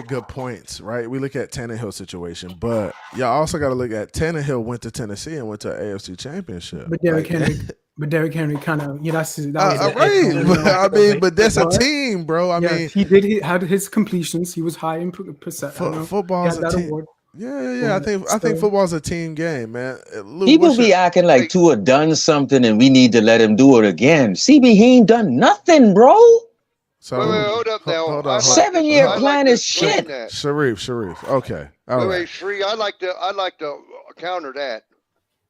good points, right? We look at Tannehill's situation, but y'all also got to look at Tannehill went to Tennessee and went to an AFC Championship. But Derrick Henry kind of, that was right. But that's a team, bro. I mean, he had his completions. He was high in percent. Football's a team. Award. Yeah. I think football's a team game, man. Lou, people be acting like Tua done something and we need to let him do it again. CB, he ainain't done nothing, bro. So wait, hold up now. Hold up. 7-year plan is shit. Sharif. Okay. All right. Shree, I'd like to counter that.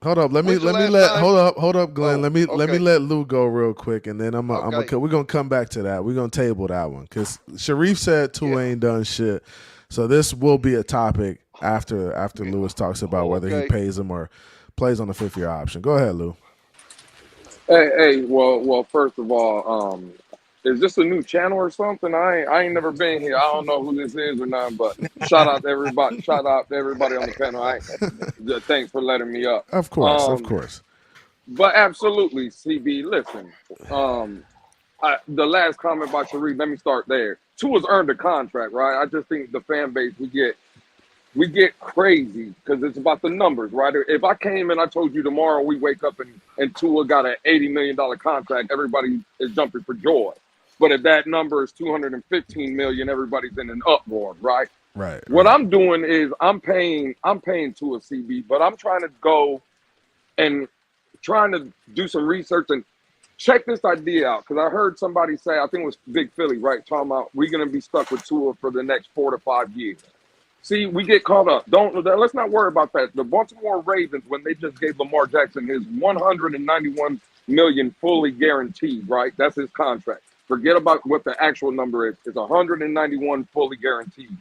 Hold up. Hold up, Glenn. Let me let Lou go real quick, and then we're gonna come back to that. We're gonna table that one because Sharif said Tua ain't done shit. So this will be a topic after Lewis talks about whether he pays him or plays on the 5th-year option. Go ahead, Lou. Hey. Well. First of all, is this a new channel or something? I ain't never been here. I don't know who this is or nothing. But shout out to everybody. Shout out to everybody on the panel. Thanks for letting me up. Of course. But absolutely, CB. Listen. The last comment about Sharif. Let me start there. Tua's earned a contract, right? I just think the fan base we get crazy because it's about the numbers, right? If I came and I told you tomorrow we wake up and Tua got an $80 million contract, everybody is jumping for joy. But if that number is $215 million, everybody's in an uproar, right? Right. What I'm doing is I'm paying Tua CB, but I'm trying to go and trying to do some research and check this idea out because I heard somebody say, I think it was Big Philly, right? Talking about we're going to be stuck with Tua for the next 4 to 5 years. See, we get caught up. Let's not worry about that. The Baltimore Ravens, when they just gave Lamar Jackson his $191 million fully guaranteed, right? That's his contract. Forget about what the actual number is. It's 191 fully guaranteed.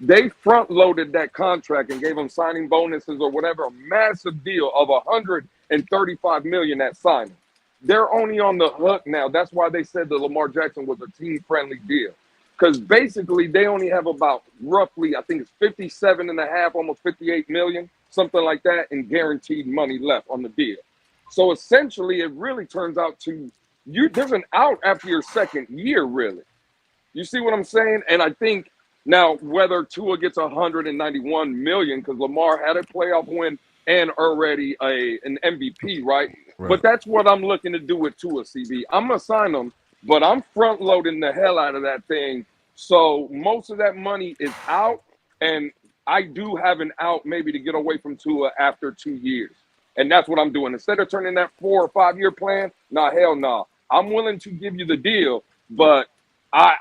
They front loaded that contract and gave him signing bonuses or whatever, a massive deal of 135 million at signing. They're only on the hook now. That's why they said that Lamar Jackson was a team-friendly deal. Because basically they only have about roughly, I think it's 57 and a half, almost 58 million, something like that, in guaranteed money left on the deal. So essentially it really turns out to there's an out after your second year, really. You see what I'm saying? And I think now whether Tua gets 191 million, because Lamar had a playoff win and already an MVP, right? But that's what I'm looking to do with Tua, CB. I'm going to sign him, but I'm front loading the hell out of that thing. So most of that money is out, and I do have an out maybe to get away from Tua after 2 years. And that's what I'm doing. Instead of turning that 4 or 5 year plan, hell no. I'm willing to give you the deal, but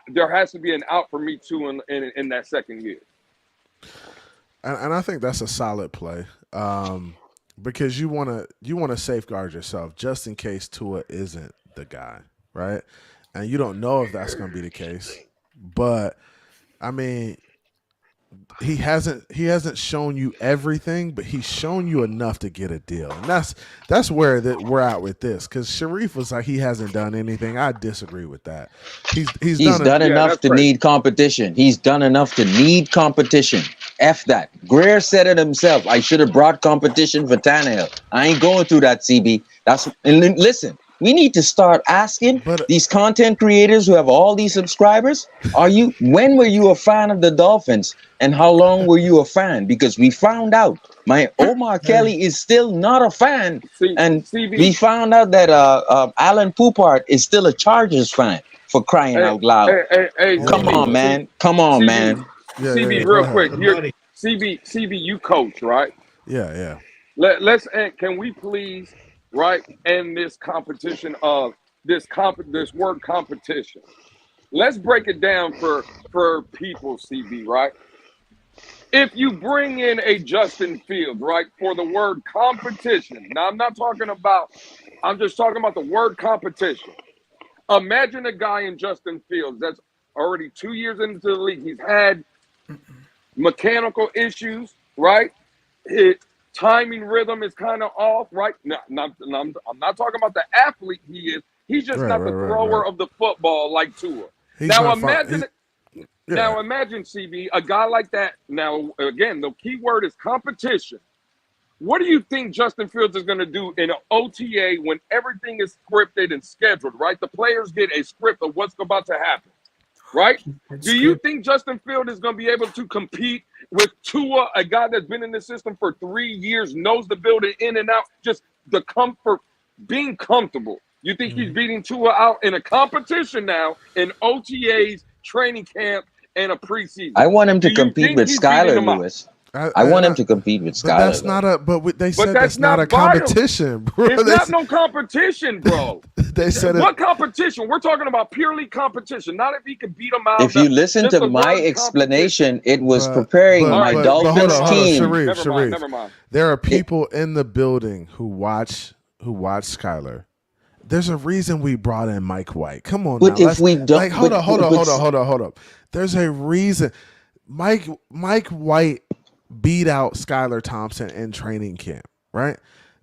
there has to be an out for me too in that second year. And I think that's a solid play because you want to safeguard yourself just in case Tua isn't the guy, right? And you don't know if that's going to be the case, but I mean, he hasn't shown you everything, but he's shown you enough to get a deal, and that's where we're at with this. Because Sharif was like he hasn't done anything. I disagree with that. He's done enough to need competition. He's done enough to need competition. F that. Greer said it himself. I should have brought competition for Tannehill. I ain't going through that, CB. And listen. We need to start asking these content creators who have all these subscribers, when were you a fan of the Dolphins and how long were you a fan? Because we found out Omar Kelly is still not a fan. We found out that Alan Poupart is still a Chargers fan, for crying out loud. Come on, man. CB, real quick. CB, you coach, right? Yeah. Let's end. Can we please... right, and this competition of this word competition. Let's break it down for people, CB, right? If you bring in a Justin Fields, right, for the word competition. Now, I'm just talking about the word competition. Imagine a guy in Justin Fields that's already 2 years into the league. He's had mechanical issues, right? His timing rhythm is kind of off, right? No, I'm not talking about the athlete he is. He's just not the thrower of the football like Tua. Now imagine CB, a guy like that. Now, again, the key word is competition. What do you think Justin Fields is going to do in an OTA when everything is scripted and scheduled, right? The players get a script of what's about to happen. right? It's Do you good. think Justin Fields is going to be able to compete with Tua, a guy that's been in the system for 3 years, knows the building in and out, just the comfort, being comfortable? You think he's beating Tua out in a competition now in OTAs, training camp, and a preseason? I want him to Do you compete think with he's beating Skylar him out? Lewis. I want him to compete with But Skylar. that's not though. a. But they said that's that's not a not viable. competition, bro. It's They not s- no competition, bro. They said What it. competition? We're talking about purely competition, not if he can beat them out. If you listen just to the my word competition. explanation, it was But preparing All my right, but hold on, Dolphins hold on, team. Sharif, Never mind, Sharif. never mind. There are people in the building who watch Skylar. There's a reason we brought in Mike White. Come on But now. if we don't, Like, hold but- on, hold on, but- hold on, hold on, hold on. There's a reason. Mike White beat out Skylar Thompson in training camp, right?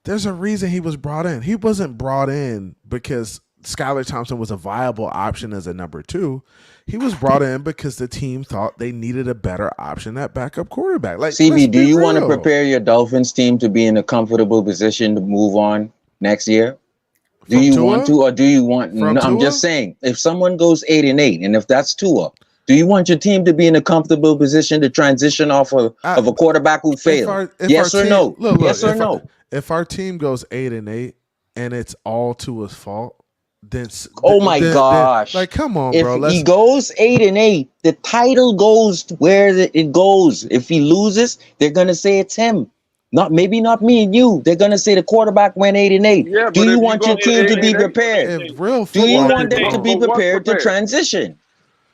There's a reason he was brought in. He wasn't brought in because Skylar Thompson was a viable option as a number 2. He was brought in because the team thought they needed a better option at backup quarterback. Like, let's CB, do be you want to real. prepare your Dolphins team to be in a comfortable position to move on next year? Do From you Tua? want to, or do you want? From No, I'm Tua? just saying, if someone goes 8-8, and if that's Tua, do you want your team to be in a comfortable position to transition off of a quarterback who failed? Yes or no? Yes or no? If our team goes 8-8 and it's all Tua's fault, then Oh my gosh! like, come on, if bro. he goes 8-8, the title goes where it goes. If he loses, they're gonna say it's him. Maybe not me and you. They're gonna say the quarterback went 8-8. Yeah, Do but you if want you your go team to be 8-8, prepared? If real Do you football want them people to be But what's prepared to prepared? transition?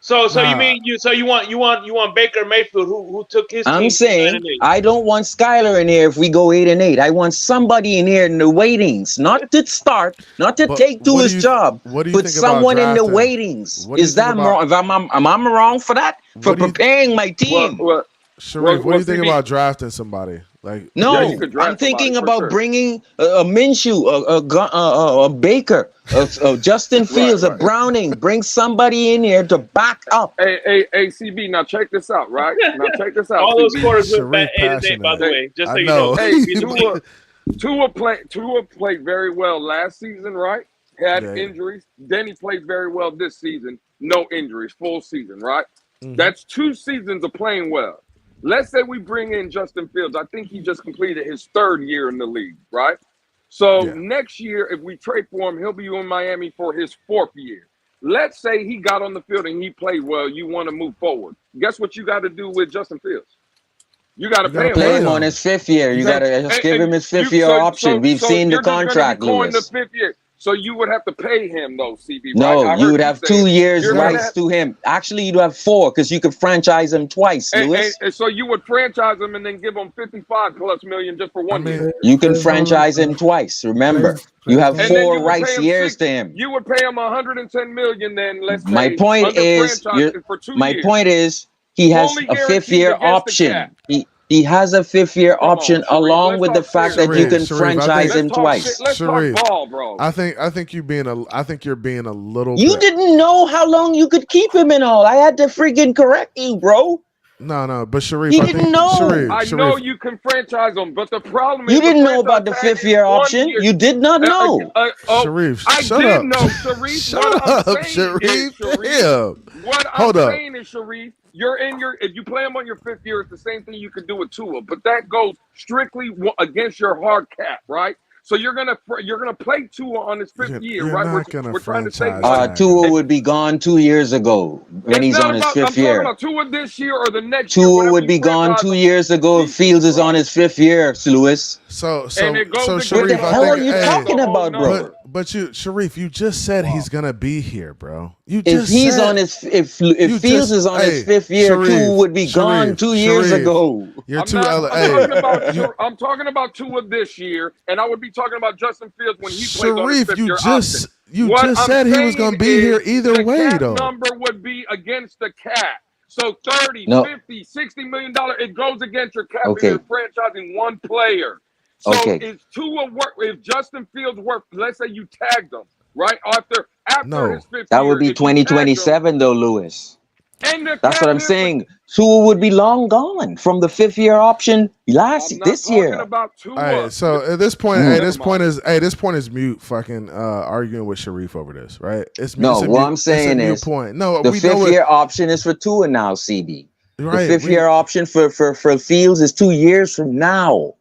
So Nah. you mean you want Baker Mayfield who took his I'm team saying 9-8. I don't want Skylar in here if we go 8-8. I want somebody in here in the waitings, not to start, not to But take to what do his you- job, what do you but think about someone in the drafting? waitings. What do you Is think that about- wrong? Am I wrong for that? For What do you- preparing my team? Sharif, what do you think CB? about drafting somebody? Like, No, Yeah, you could draft I'm thinking somebody, for about sure. bringing a Minshew, a Baker, a Justin Fields, a right. Browning. Bring somebody in here to back up. Hey, CB, now check this out, right? Now check this out, All those CB. quarters went Sharif back 8-8, by the passionate. way. Just I so you know. know. Hey, Tua played very well last season, right? Had Yeah. injuries. Then he played very well this season. No injuries, full season, right? Mhm. That's 2 seasons of playing well. Let's say we bring in Justin Fields. I think he just completed his 3rd year in the league, right? So Yeah. next year, if we trade for him, he'll be in Miami for his 4th year. Let's say he got on the field and he played well. You want to move forward. Guess what you got to do with Justin Fields? You got to pay him. Play right? him on his 5th year. You gotta just give him his 5th year so- option. We've so seen the you're just gonna be contract, calling Lewis. the 5th year. So you would have to pay him though, CB. Right? No, I you heard would have say 2 it. years You're gonna rights have- to him. Actually, you'd have 4 because you could franchise him twice, Lewis. and so you would franchise him and then give him 55+ million just for 1 year. You can franchise him twice. Remember, you have And then 4 you would pay rights him years 6 to him. You would pay him 110 million. Then let's say My point under is, franchise for 2 my years. point is, he has Fully a 5th year guaranteed against the option. cap. He has a 5th year Come on, option Sharif, along let's with the talk fact that serious. you can Sharif, I franchise think- him twice. Let's Sharif, talk ball, bro. I think you're being a little. You bit, didn't know how long you could keep him and all. I had to freaking correct you, bro. No, but Sharif, He I didn't think, know. Sharif, I Sharif, know you can franchise him, but the problem is You didn't the know about the franchise 5th tag year is 1 option. year. You did not know. Sharif, I shut did up. know, Sharif. Shut what up, I'm saying is, Sharif. Sharif, Damn. what Hold I'm up. saying is, Sharif, if you play him on your 5th year, it's the same thing you could do with Tua, but that goes strictly against your hard cap, right? So you're gonna play Tua on his 5th year, You're right? not gonna We're trying to save franchise money. Tua would be gone 2 years ago when he's on his 5th I'm talking year. about Tua this year or the next year. Tua whenever would you be gone franchise 2 him. years ago if Fields is on his 5th year, Lewis. So And it goes against Sharif, the I hell think, are you hey, talking about, bro? But Sharif, you just said he's gonna be here, bro. You If just he's said, on his if you Fields just- is on his hey, 5th year, Sharif, Tua would be gone Sharif, 2 years Sharif, ago. You're I'm too. I'm talking about Tua this year, and I would be talking about Justin Fields when he plays on his Sharif, 5th you year just option. you What just I'm said he was gonna saying be here is either the way, cap though. number would be against the cap. So 30, No. 50, $60 million, it goes against your cap Okay. if you're franchising one player. So Okay. is Tua worth, if Justin Fields worth, let's say you tagged him, right? After No. his 5th That year, would be if you tagged him, 2027 though, Lewis. And the That's what cap I'm hit. saying. Tua would be long gone from the 5th-year option I'm not this talking year. about All right, Tua. so at this point, Never this point is mute. Fucking arguing with Sharif over this, right? No, what I'm it's a saying mute is point. No, the we know 5th-year option is for Tua now, CB. The right? 5th-year option for Fields is 2 years from now.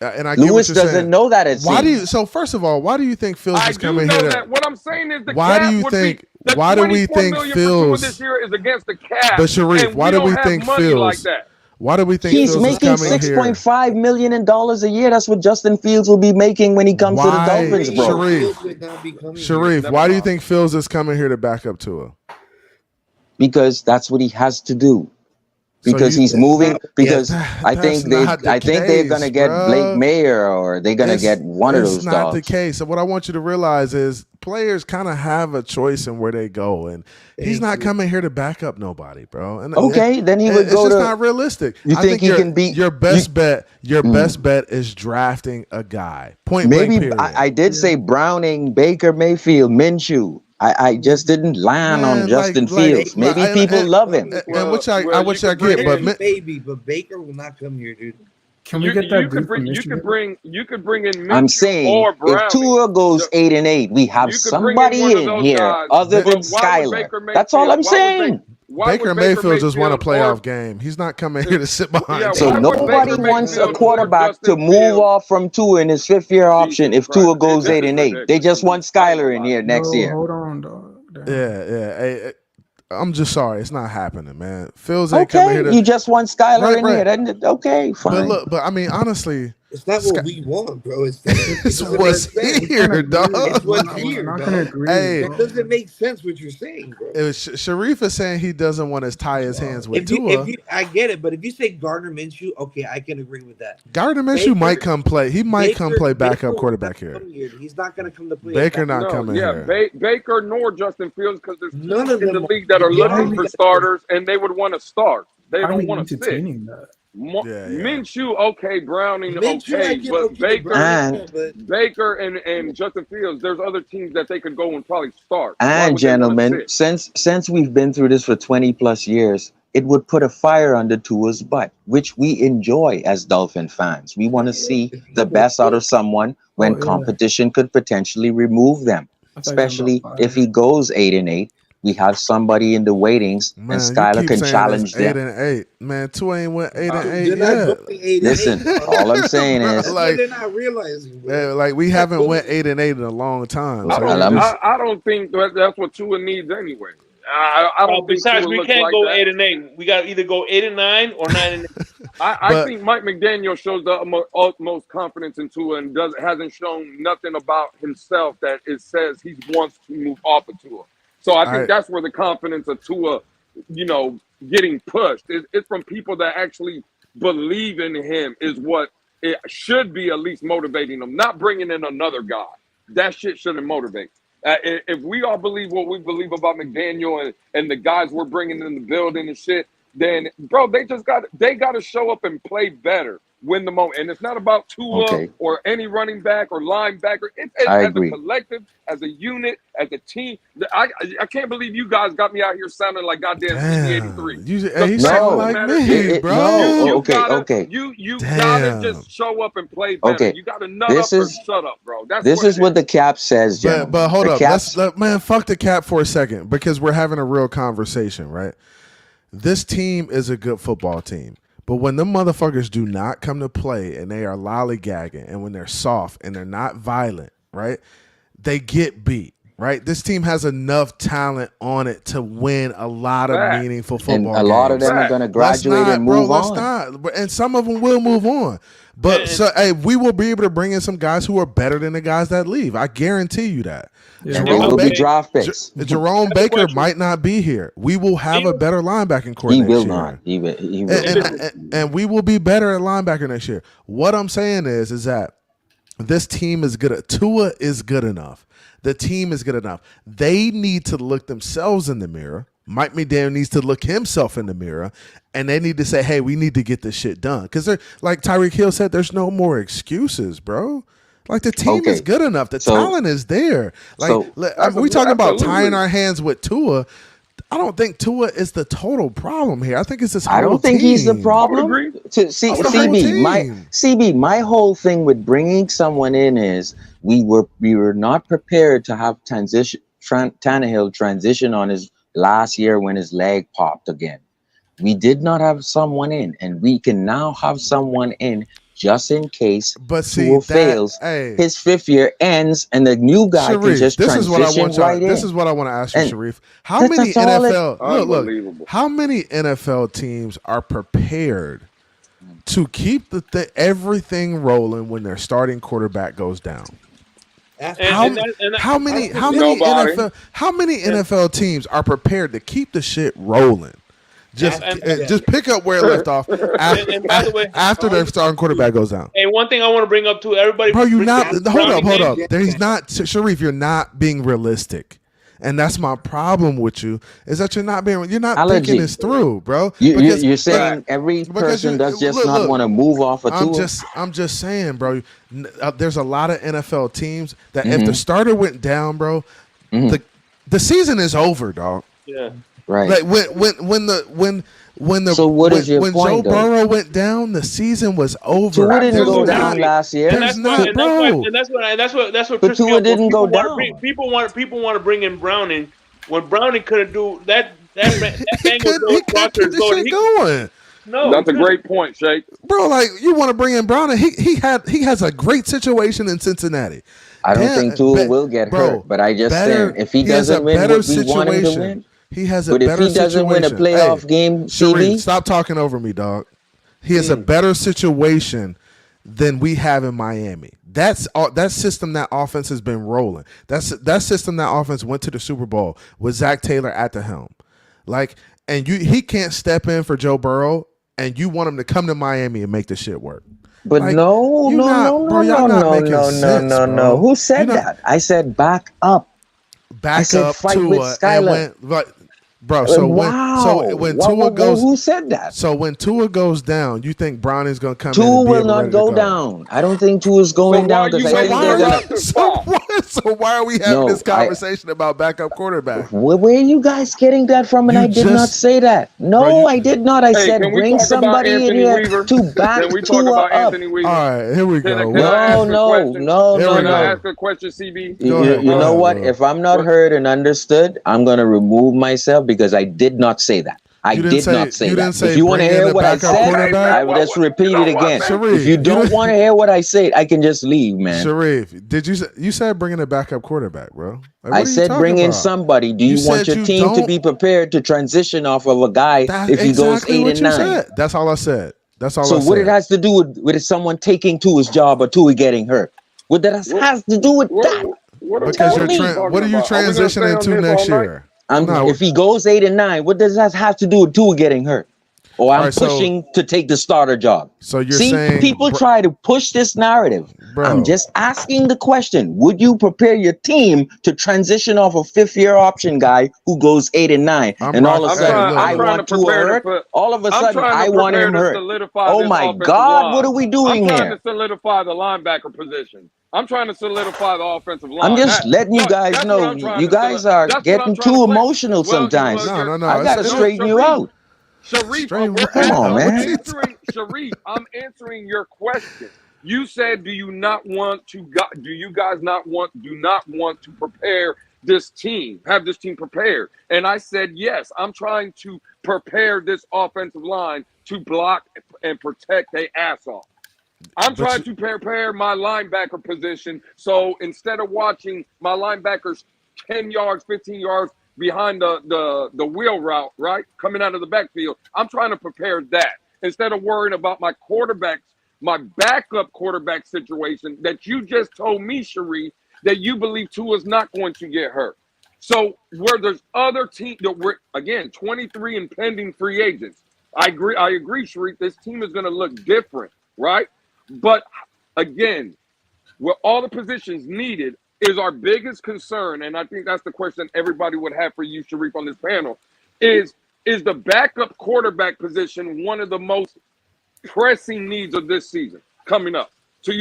And I get Lewis what you're doesn't saying. know that. It Why do seems. you? So first of all, why do you think Fields I is do coming know here? that. What I'm saying is the Why cap do you would think? be the Why do we 24 think million for Tua this Fields? year is against the cap. But Sharif, and why we do don't we have think money Fields? like that. Why do we think He's Fields is making coming here? $6.5 million a year. That's what Justin Fields will be making when he comes to the Dolphins, bro. Sharif, why do you think Fields is coming here to back up Tua? Because that's what he has to do. Because he's moving. Because I think they're gonna get Blake Mayer, or they're gonna get one of those It's not dogs. the case. So what I want you to realize is players kind of have a choice in where they go, and he's not coming here to back up nobody, bro. And then he would go It's to. just not realistic. You I think he can beat your best bet? Your best bet is drafting a guy. Point Maybe blank. Period. I did say Browning, Baker Mayfield, Minshew. I just didn't land on Justin Fields. Maybe people love him. And which I wish I get, but Baker will not come here, dude. Can we get that dude from You Michigan? could bring in Minshew I'm saying or Browning. if Tua goes 8-8, we have You could bring somebody one of in those here guys, other but than why would Skyler. Baker That's all I'm Mayfield- why would saying. Why Baker would Mayfield just won a Mayfield playoff game. He's not coming here to sit behind. Yeah, So why would nobody Baker wants a Mayfield or quarterback to Justin move Fields- off from Tua in his 5th-year option if Tua goes This is 8-8. They ridiculous. just want Skyler in here next year. Hold on, dog. Damn. Yeah. Hey, I'm just sorry, it's not happening, man. Fields ain't coming here Okay, to. you just want Skyler Right, in right. here. Then okay, fine. But I mean, honestly, It's not what we want, bro. It's what's here, dog. It's what's I'm here, not dog. gonna agree. Hey. bro. That doesn't make sense what you're saying, bro. It was Sharif is saying he doesn't want to tie his hands with Tua. I get it, but if you say Gardner Minshew, okay, I can agree with that. Gardner Minshew might come play. He might come play backup quarterback Baker will here. not come here. He's not going to come to play. Baker not coming here. Baker nor Justin Fields, because there's None two of in them the league that are Yeah, looking for yeah. starters, and they would want to start. They Why are don't you want to sit. entertaining that? Minshew, okay, Browning, Minshew, I okay, get but okay, Baker and Justin Fields, there's other teams that they could go and probably start. Why And would they wanna gentlemen, sit? since we've been through this for 20 plus years, it would put a fire under Tua's butt, which we enjoy as Dolphin fans. We want to see the best out of someone when competition could potentially remove them, especially if he goes 8-8. We have somebody in the waitings, Man, and you Skyler keep can saying challenge it's them. 8-8. Man, Tua ain't went 8-8 They're not yet. going 8-8. Listen, all I'm saying is, That's what they're not realizing, bro. Yeah, like we haven't went 8-8 in a long time. I So don't think that's what Tua needs anyway. I don't think besides, Tua we looks can't like go that. 8-8. We got to either go 8-9 or 9-8. I think Mike McDaniel shows the utmost confidence in Tua and hasn't shown nothing about himself that it says he wants to move off of Tua. So I think that's where the confidence of Tua, getting pushed. It's from people that actually believe in him is what it should be at least motivating them, not bringing in another guy. That shit shouldn't motivate. If we all believe what we believe about McDaniel and the guys we're bringing in the building and shit, then, bro, they got to show up and play better, win the moment. And it's not about Tua or any running back or linebacker. It's I as agree. a collective, as a unit, as a team. I can't believe you guys got me out here sounding like goddamn CD83. He sound like me, bro. Okay. You gotta just show up and play better. Okay. You gotta nut up or shut up, bro. This is what the cap says, gentlemen. But hold The up, man, fuck the cap for a second because we're having a real conversation, right? This team is a good football team. But when the motherfuckers do not come to play and they are lollygagging and when they're soft and they're not violent, right, they get beat, right? This team has enough talent on it to win a lot of meaningful football games. And a lot of them are going to graduate and move on. Let's not. And some of them will move on. But we will be able to bring in some guys who are better than the guys that leave. I guarantee you that. And they will be draft picks. Jerome Baker might not be here. We will have a better linebacking core He next will year. not. He will. And we will be better at linebacker next year. What I'm saying is that this team is good. Tua is good enough. The team is good enough. They need to look themselves in the mirror. Mike McDaniel needs to look himself in the mirror, and they need to say, hey, we need to get this shit done. Because like Tyreek Hill said, there's no more excuses, bro. Like the team is good enough. The talent is there. Like we talking about tying our hands with Tua. I don't think Tua is the total problem here. I think it's this whole I don't think he's the team. problem. CB, my whole thing with bringing someone in is we were not prepared to have Tannehill transition on his last year when his leg popped again. We did not have someone in, and we can now have someone in just in case Tua fails. His 5th year ends, and the new guy Sharif, can just this is what I transition want y'all. right in. This is what I want to ask you, And Sharif. How many that's all NFL look? How many NFL teams are prepared to keep everything rolling when their starting quarterback goes down? How many NFL teams are prepared to keep the shit rolling? Just pick up where it left off after their starting quarterback goes down. And one thing I want to bring up too, everybody. Bro, you're not. Hold up. He's not, Sharif. You're not being realistic, and that's my problem with you. Is that you're not thinking this through, bro. You're saying every person does just not want to move off a Tua. I'm just saying, bro. There's a lot of NFL teams that if the starter went down, bro, the season is over, dog. Yeah. Right. Like when Joe Burrow went down, the season was over. Tua didn't go down last year. That's what but Tua didn't go down. People want to bring in Browning when Browning couldn't do that. That he couldn't keep the shit going. No, that's a great point, Shake. Bro, like you want to bring in Browning? He has a great situation in Cincinnati. I don't think Tua will get hurt, but I just saying if he doesn't win what we want him to win. He has a better situation. But if he doesn't win a playoff game, Sharif, stop talking over me, dog. He has a better situation than we have in Miami. That system, that offense has been rolling. That system, that offense went to the Super Bowl with Zach Taylor at the helm. Like, and he can't step in for Joe Burrow, and you want him to come to Miami and make the shit work. But like, no. Who said that? I said back up. Back up Tua and went, bro. So when Tua goes, who said that? So when Tua goes down, you think Browning's gonna come? Tua will not go down. I don't think Tua's going down because I think they're gonna. So why are we having this conversation about backup quarterback? Where are you guys getting that from? And I did not say that. No, I did not. I said bring somebody in here to back Tua up. All right, here we go. No. Can I ask a question, CB? You know what? If I'm not heard and understood, I'm gonna remove myself because I did not say that. I did not say that. If you want to hear what I said, I will just repeat it again. If you don't want to hear what I said, I can just leave, man. Sharif, you said bringing a backup quarterback, bro? Like, I said bring in somebody. Do you want your team to be prepared to transition off of a guy if he goes 8-9? That's all I said. That's all. So what it has to do with someone taking Tua's job or Tua getting hurt? What that has to do with that? Because what are you transitioning to next year? If he goes 8-9, what does that have to do with Tua getting hurt? Or I'm pushing to take the starter job. So you're saying people try to push this narrative. Bro. I'm just asking the question: would you prepare your team to transition off a 5th-year option guy who goes 8-9, and all of a sudden I want Tua hurt? All of a sudden I want him hurt. Oh my God! What are we doing here? I'm trying to solidify the linebacker position. I'm trying to solidify the offensive line. I'm just letting you guys know. You guys are getting too emotional sometimes. No. I gotta straighten you out. Sharif, come on, man. Sharif, I'm answering your question. You said, do you guys not want to prepare this team, have this team prepared? And I said, yes, I'm trying to prepare this offensive line to block and protect their ass off. I'm trying to prepare my linebacker position. So instead of watching my linebackers 10 yards, 15 yards behind the wheel route, right, coming out of the backfield, I'm trying to prepare that instead of worrying about my quarterbacks, my backup quarterback situation that you just told me, Sharif, that you believe Tua's not going to get hurt. So where there's other teams that we're, again, 23 impending free agents. I agree, Sharif, this team is going to look different, right? But again, with all the positions needed is our biggest concern, and I think that's the question everybody would have for you, Sharif, on this panel, is the backup quarterback position one of the most pressing needs of this season coming up? To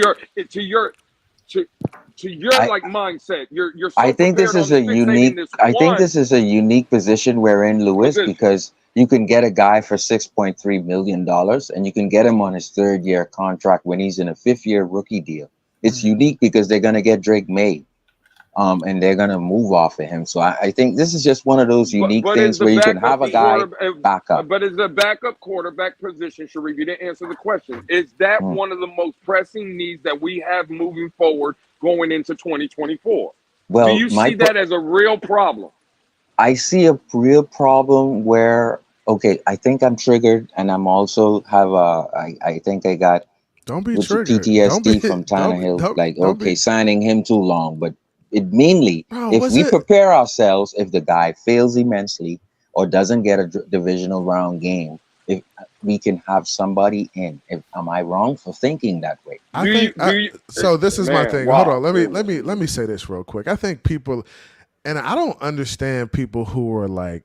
to your like mindset. You're so I think this prepared is on a fixating unique. this I think one this is a unique position we're in, Lewis, position. because you can get a guy for $6.3 million, and you can get him on his 3rd-year contract when he's in a 5th-year rookie deal. It's unique because they're going to get Drake May, and they're going to move off of him. So I think this is just one of those unique But is things the where you can backup have a guy back up. But is the backup quarterback position, Sharif? You didn't answer the question. Is that one of the most pressing needs that we have moving forward going into 2024? Well, do you see that as a real problem? I see a real problem where, okay, I think I'm triggered, and I'm also have I think I got Don't be with the triggered. PTSD from Tannehill. Like, okay, signing him too long, but it mainly if we prepare ourselves, if the guy fails immensely or doesn't get a divisional round game, if we can have somebody in. Am I wrong for thinking that way? So this is my thing. Wow. Hold on. Let me say this real quick. I think people, and I don't understand people who are like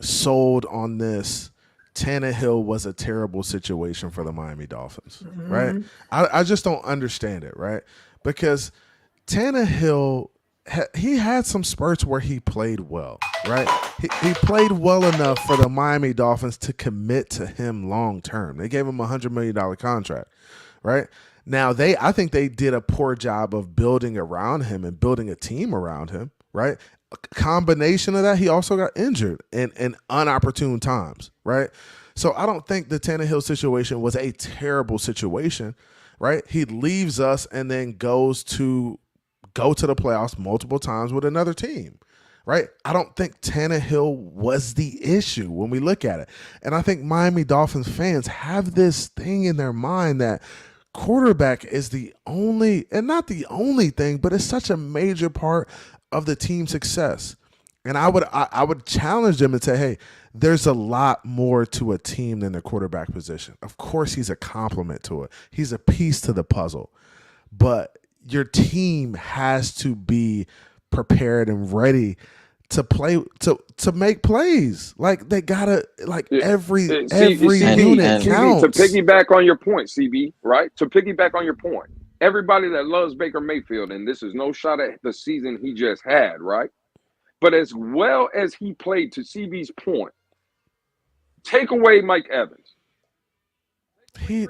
sold on this. Tannehill was a terrible situation for the Miami Dolphins, right? I just don't understand it, right? Because Tannehill, he had some spurts where he played well, right? He played well enough for the Miami Dolphins to commit to him long term. They gave him a $100 million contract, right? Now, I think they did a poor job of building around him and building a team around him, right? A combination of that, he also got injured in unopportune times, right? So I don't think the Tannehill situation was a terrible situation, right? He leaves us and then go to the playoffs multiple times with another team, right? I don't think Tannehill was the issue when we look at it. And I think Miami Dolphins fans have this thing in their mind that quarterback is the only, and not the only thing, but it's such a major part of the team's success. And I would challenge them and say, hey, there's a lot more to a team than the quarterback position. Of course, he's a complement to it. He's a piece to the puzzle. But your team has to be prepared and ready to play, to make plays. Like they gotta, like every unit counts. To piggyback on your point, CB, right? To piggyback on your point, everybody that loves Baker Mayfield, and this is no shot at the season he just had, right? But as well as he played, to CB's point, take away Mike Evans. They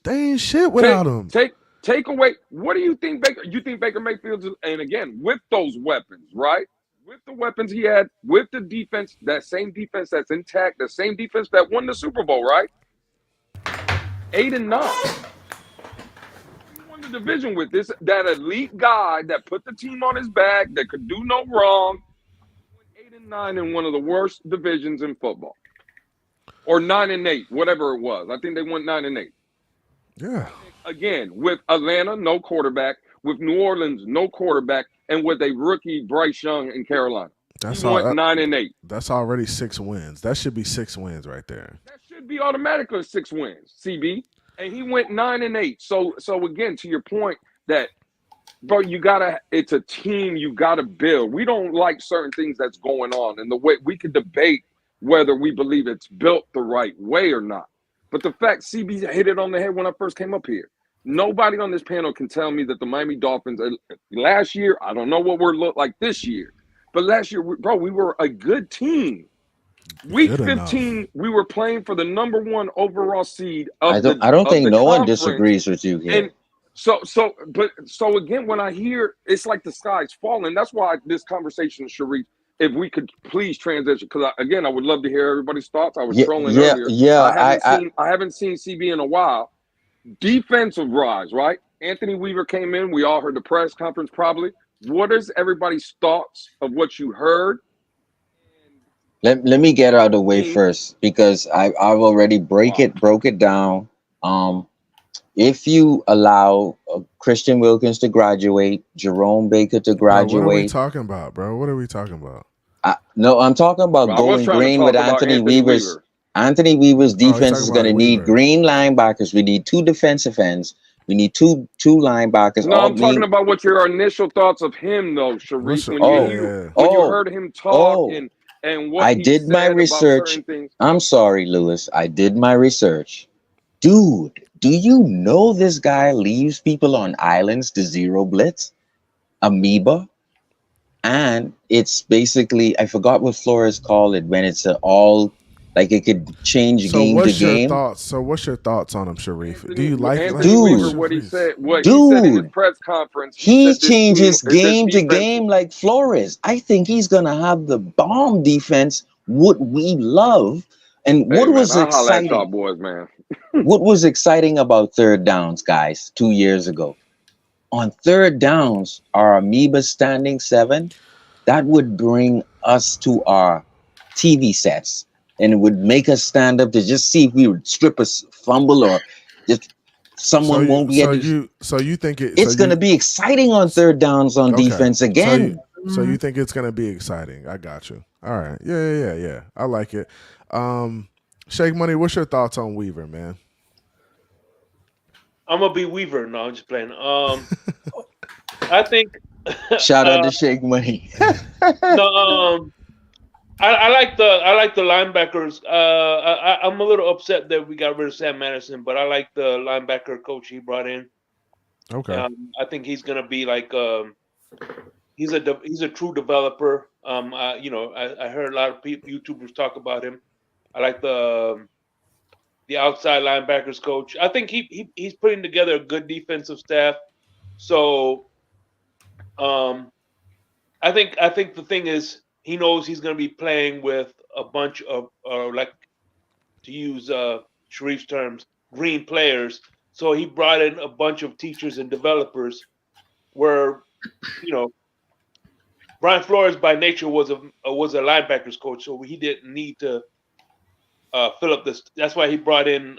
ain't shit without him. Take away. What do you think You think Baker Mayfield? And again, with those weapons, right? With the weapons he had, with the defense, that same defense that's intact, the same defense that won the Super Bowl, right? 8-9. He won the division with that elite guy that put the team on his back, that could do no wrong. 8-9 in one of the worst divisions in football, or 9-8, whatever it was. I think they went 9-8. Yeah. Again, with Atlanta, no quarterback. With New Orleans, no quarterback, and with a rookie Bryce Young in Carolina. He went 9-8. That's already 6 wins. That should be 6 wins right there. That should be automatically 6 wins, CB. And he went 9-8. So again, to your point that, bro, it's a team you gotta build. We don't like certain things that's going on, and the way we could debate whether we believe it's built the right way or not. But the fact, CB hit it on the head when I first came up here. Nobody on this panel can tell me that the Miami Dolphins last year, I don't know what we're look like this year, but last year, bro, we were a good team. Week 15, we were playing for the #1 overall seed. I don't think no one disagrees with you here. And so again, when I hear it's like the sky's falling, that's why this conversation, Sharif, if we could please transition, because I would love to hear everybody's thoughts. I was trolling earlier. Yeah, I haven't seen CB in a while. Defensive rise, right? Anthony Weaver came in. We all heard the press conference probably. What is everybody's thoughts of what you heard? Let me get out of the way first, because I've already broke it down. If you allow Christian Wilkins to graduate, Jerome Baker to graduate. What are we talking about, bro? What are we talking about? No, I'm talking about going green with Anthony Weaver's. Anthony Weaver's defense is going to need green linebackers. We need 2 defensive ends. We need two linebackers. No, I'm talking about what your initial thoughts of him, though, Sharif. When you heard him talk and what I did my research. I'm sorry, Lewis. I did my research. Dude Do you know this guy leaves people on islands to zero blitz, amoeba, and it's basically, I forgot what Flores called it when it's all like it could change So game to what's your game. thoughts? So what's your thoughts on him, Sharif? Do Anthony, you like it? Anthony What's Weaver, Dude, your what he views? said, what he said in his dude, press conference, he he said this team changes is their game to defense. game like Flores. I think he's gonna have the bomb defense, what we love. And Hey what man, was I'll holler at y'all exciting? boys, man. What was exciting about third downs, guys, 2 years ago? On third downs, our amoeba standing 7, that would bring us to our TV sets and it would make us stand up to just see if we would strip a fumble or just So someone you won't so get it. you so you think it so It's going to you be exciting on third downs on okay. defense again. So you think it's gonna be exciting. I got you. All right. Yeah. I like it. Shake Money, what's your thoughts on Weaver, man? I'm gonna be Weaver. No, I'm just playing. I think. Shout out to Shake Money. No, I like the linebackers. I'm a little upset that we got rid of Sam Madison, but I like the linebacker coach he brought in. Okay. I think he's gonna be like he's a true developer. I heard a lot of people, YouTubers talk about him. I like the outside linebackers coach. I think he's putting together a good defensive staff. So I think the thing is he knows he's going to be playing with a bunch of like, to use Sharif's terms, green players. So he brought in a bunch of teachers and developers where, you know, Brian Flores by nature was a linebackers coach, so he didn't need to fill up this. That's why he brought in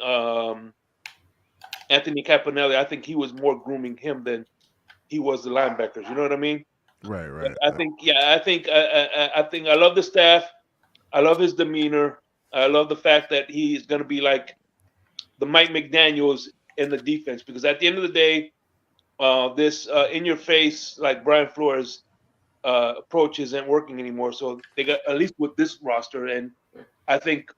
Anthony Caponelli. I think he was more grooming him than he was the linebackers. You know what I mean? Right. I think I love the staff. I love his demeanor. I love the fact that he's going to be like the Mike McDaniels in the defense, because at the end of the day, this in your face like Brian Flores approach isn't working anymore. So they got, at least with this roster, and I think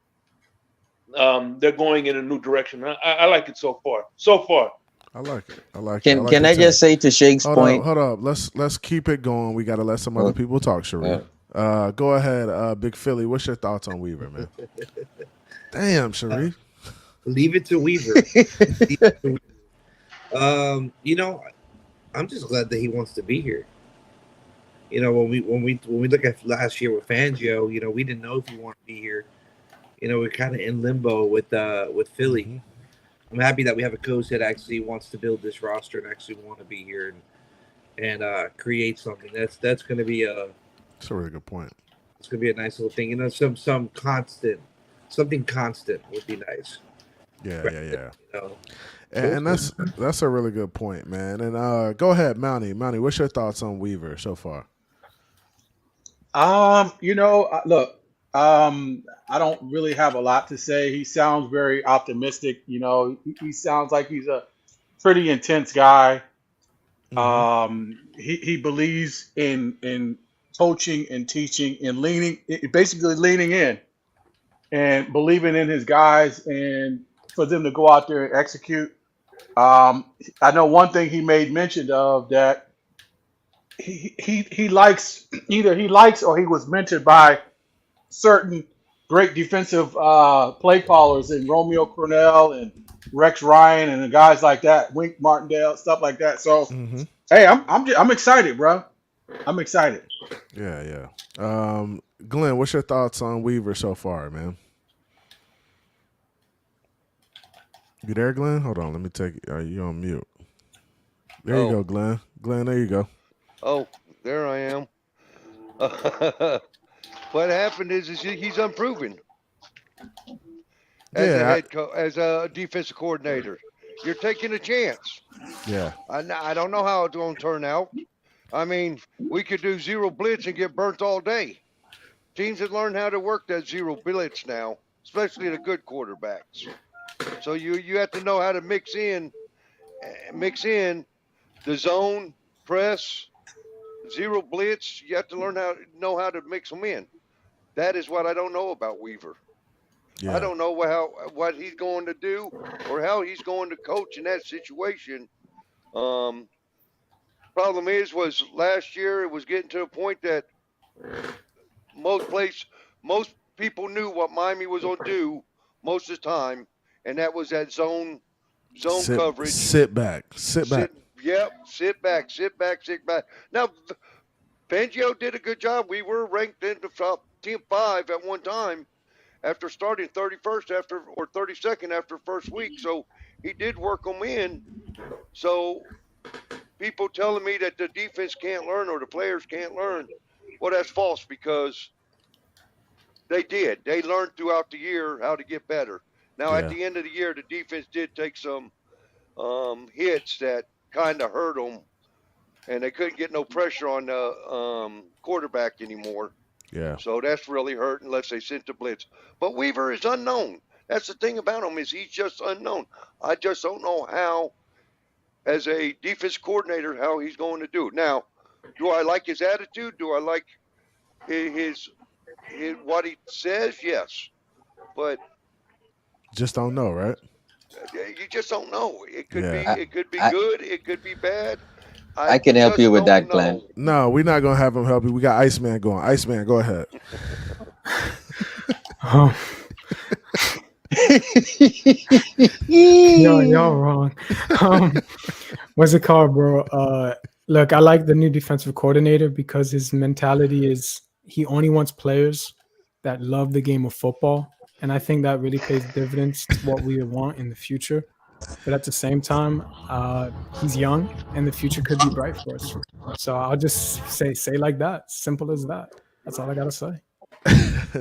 they're going in a new direction. I like it so far. So far. I like it. I like it. Can I just say to Shake's point? Hold up. Let's keep it going. We got to let some other people talk, Sharif. Go ahead, Big Philly. What's your thoughts on Weaver, man? Damn, Sharif. Leave it to Weaver. I'm just glad that he wants to be here. When we look at last year with Fangio, we didn't know if he wanted to be here. We're kind of in limbo with Philly. Mm-hmm. I'm happy that we have a coach that actually wants to build this roster and actually want to be here and create something. That's going to be That's a really good point. It's going to be a nice little thing. Something constant would be nice. Yeah. And that's a really good point, man. And go ahead, Mountie. Mountie, what's your thoughts on Weaver so far? Look, I don't really have a lot to say. He sounds very optimistic. He sounds like he's a pretty intense guy. Mm-hmm. He believes in coaching and teaching and basically leaning in and believing in his guys and for them to go out there and execute. I know one thing he made mention of, that he likes, either he likes or he was mentored by certain great defensive play callers in Romeo Cornell and Rex Ryan and the guys like that, Wink Martindale, stuff like that. So, hey, I'm excited, bro. I'm excited. Yeah. Glenn, what's your thoughts on Weaver so far, man? You there, Glenn? Hold on, let me take. Are you on mute? There you go, Glenn. Glenn, there you go. Oh, there I am. What happened is he's unproven as a defensive coordinator. You're taking a chance. Yeah. I don't know how it's going to turn out. I mean, we could do zero blitz and get burnt all day. Teams have learned how to work that zero blitz now, especially the good quarterbacks. So you have to know how to mix in the zone, press, zero blitz. You have to learn how to mix them in. That is what I don't know about Weaver. I don't know what he's going to do or how he's going to coach in that situation. Problem was last year it was getting to a point that most people knew what Miami was going to do most of the time, and that was that zone coverage. Sit back. Yep, sit back. Now, Fangio did a good job. We were ranked in the top 5 at one time after starting 31st or 32nd after first week. So he did work them in. So people telling me that the defense can't learn or the players can't learn, well, that's false because they did. They learned throughout the year how to get better. Now, at the end of the year, the defense did take some hits that kind of hurt them, and they couldn't get no pressure on the quarterback anymore. Yeah. So that's really hurt unless they sent the blitz. But Weaver is unknown. That's the thing about him is he's just unknown. I just don't know how, as a defense coordinator, how he's going to do it. Now, do I like his attitude? Do I like his what he says? Yes. But just don't know, right? You just don't know. It could be good. It could be bad. I can help you with that, Glenn. No, we're not gonna have him help you. We got Iceman going. Iceman, go ahead. Y'all wrong. What's it called, bro? Look, I like the new defensive coordinator because his mentality is he only wants players that love the game of football, and I think that really pays dividends to what we want in the future. But at the same time, he's young, and the future could be bright for us. So I'll just say like that. Simple as that. That's all I gotta say.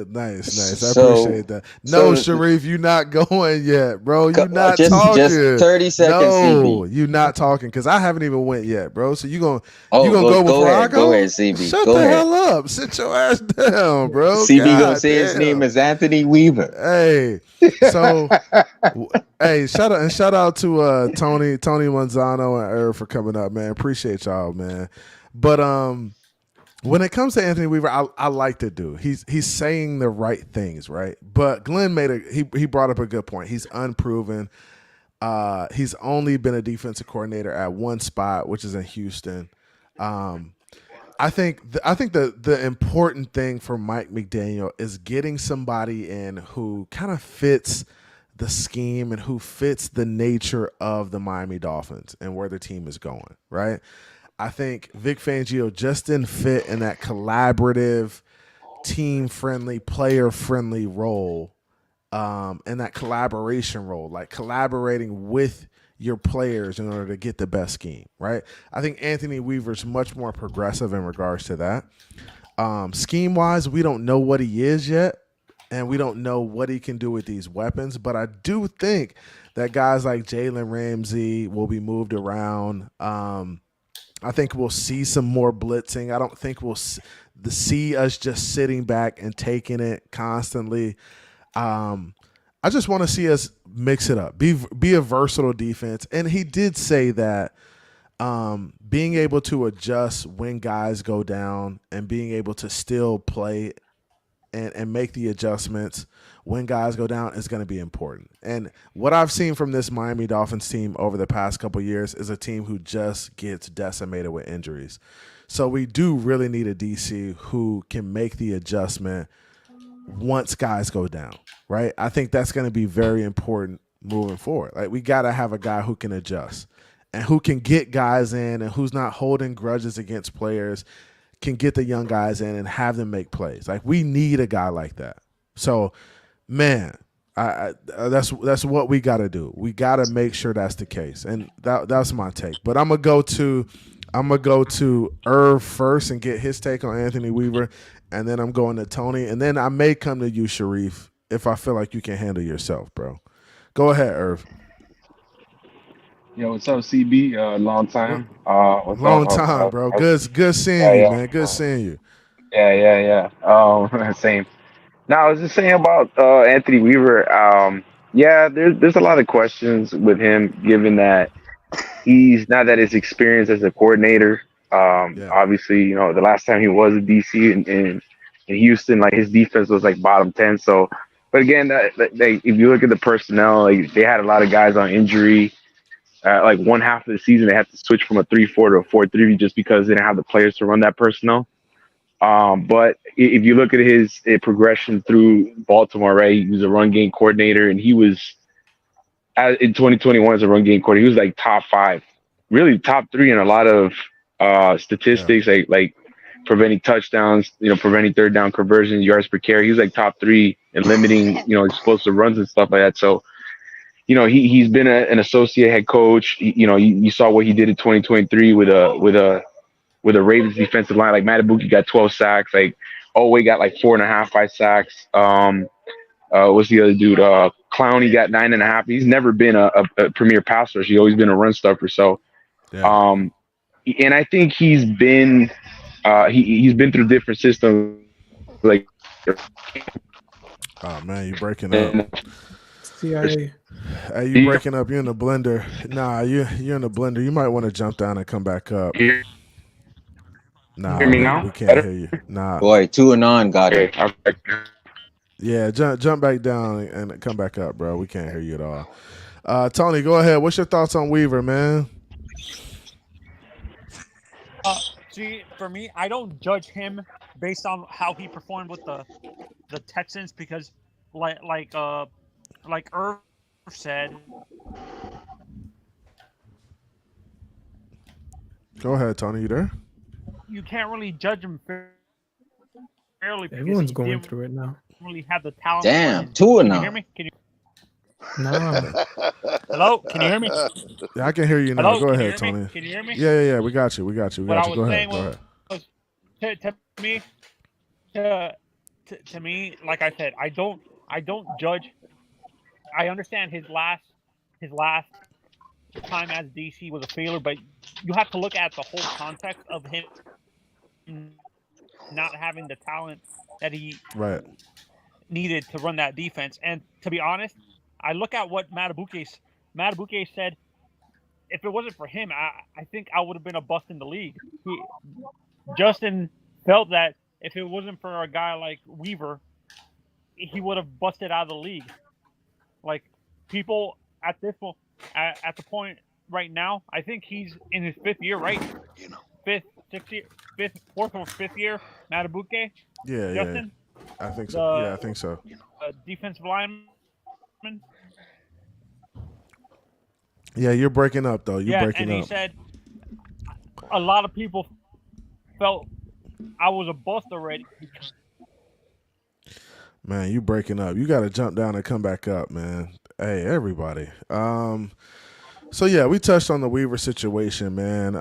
Nice. I appreciate that. No, Sharif, you're not going yet, bro. You're not talking. Just 30 seconds. No, you're not talking because I haven't even went yet, bro. So you gonna go before I go? Go ahead, CB. Shut the hell up. Sit your ass down, bro. CB gonna say his name is Anthony Weaver. Hey, so hey, shout out to Tony Manzano and Irv for coming up, man. Appreciate y'all, man. But when it comes to Anthony Weaver, I like the dude. He's saying the right things, right? But Glenn he brought up a good point. He's unproven. He's only been a defensive coordinator at one spot, which is in Houston. I think the important thing for Mike McDaniel is getting somebody in who kind of fits the scheme and who fits the nature of the Miami Dolphins and where the team is going, right? I think Vic Fangio just didn't fit in that collaborative, team-friendly, player-friendly role, and that collaboration role, like collaborating with your players in order to get the best scheme, right? I think Anthony Weaver's much more progressive in regards to that. Scheme-wise, we don't know what he is yet, and we don't know what he can do with these weapons, but I do think that guys like Jalen Ramsey will be moved around. I think we'll see some more blitzing. I don't think we'll see us just sitting back and taking it constantly. I just want to see us mix it up, be a versatile defense. And he did say that being able to adjust when guys go down and being able to still play and make the adjustments when guys go down is going to be important. And what I've seen from this Miami Dolphins team over the past couple of years is a team who just gets decimated with injuries. So we do really need a DC who can make the adjustment once guys go down, right? I think that's going to be very important moving forward. Like, we got to have a guy who can adjust and who can get guys in and who's not holding grudges against players, can get the young guys in and have them make plays. Like, we need a guy like that. So, man, that's what we got to do. We got to make sure that's the case, and that's my take. But I'm gonna go to Irv first and get his take on Anthony Weaver, and then I'm going to Tony, and then I may come to you, Sharif, if I feel like you can handle yourself, bro. Go ahead, Irv. Yo, what's up, CB? Long time. Long time, bro. Good seeing you, man. Good seeing you. Yeah. Same. Now, I was just saying about Anthony Weaver. There's a lot of questions with him, given that he's not that his experience as a coordinator. Obviously, the last time he was a DC in Houston, like his defense was like bottom 10. So But again, if you look at the personnel, like they had a lot of guys on injury. Like one half of the season, they had to switch from a 3-4 to a 4-3 just because they didn't have the players to run that personnel. But if you look at his progression through Baltimore, right, he was a run game coordinator, and he was in 2021 as a run game coordinator. He was like top 5, really top 3 in a lot of statistics, like preventing touchdowns, preventing third down conversions, yards per carry. He was like top 3 in limiting, explosive runs and stuff like that. So, he's been an associate head coach. You saw what he did in 2023 with a Ravens defensive line. Like Matabuki got 12 sacks. Like Owe got like 4.5, 5 sacks. What's the other dude? Clowney got 9.5. He's never been a premier passer. He's always been a run stuffer. So, and I think he's been through different systems. Like, oh man, you breaking up. CIA. Hey, you breaking up? You're in the blender. Nah, you're in the blender. You might want to jump down and come back up. Nah, hear me now? We can't hear you. Nah. Boy, 2 and on got it. Yeah, jump back down and come back up, bro. We can't hear you at all. Tony, go ahead. What's your thoughts on Weaver, man? See, for me, I don't judge him based on how he performed with the Texans because, like Irv said. Go ahead, Tony. You there? You can't really judge him fairly. Everyone's going through it now. Really have the talent. Damn, 2 and Can you on. hear me? Can you? No. Hello, can you hear me? Yeah, I can hear you now. Hello? Go Can you ahead, hear me? Tony. Can you hear me? Yeah. We got you. We got you. What I Go was ahead. saying Go ahead. to me, to me, like I said, I don't judge. I understand his last time as DC was a failure, but you have to look at the whole context of him not having the talent that he needed to run that defense. And to be honest, I look at what Matabuke said. If it wasn't for him, I think I would have been a bust in the league. Justin felt that if it wasn't for a guy like Weaver, he would have busted out of the league. Like people at this point, at the point right now, I think he's in his 5th year, right? Fourth or fifth year, Matabuke. Yeah, Justin? I think so. Yeah, I think so. Defensive lineman. Yeah, you're breaking up though. You're breaking and up. He said a lot of people felt I was a bust already. Man, you breaking up. You got to jump down and come back up, man. Hey, everybody. So yeah, we touched on the Weaver situation, man.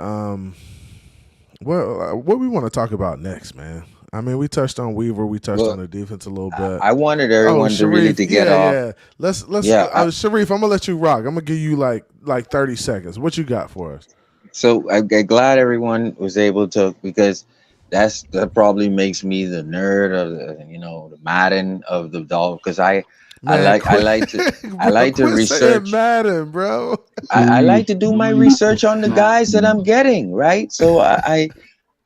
What we want to talk about next, man? I mean, we touched on Weaver. We touched on the defense a little bit. I wanted everyone to really get off. Yeah, let's. Sharif, I'm gonna let you rock. I'm gonna give you like 30 seconds. What you got for us? So I'm glad everyone was able to, because that probably makes me the nerd of the Madden of the Dolphins, because I like to research Madden, bro. I like to do my research on the guys that I'm getting, right? So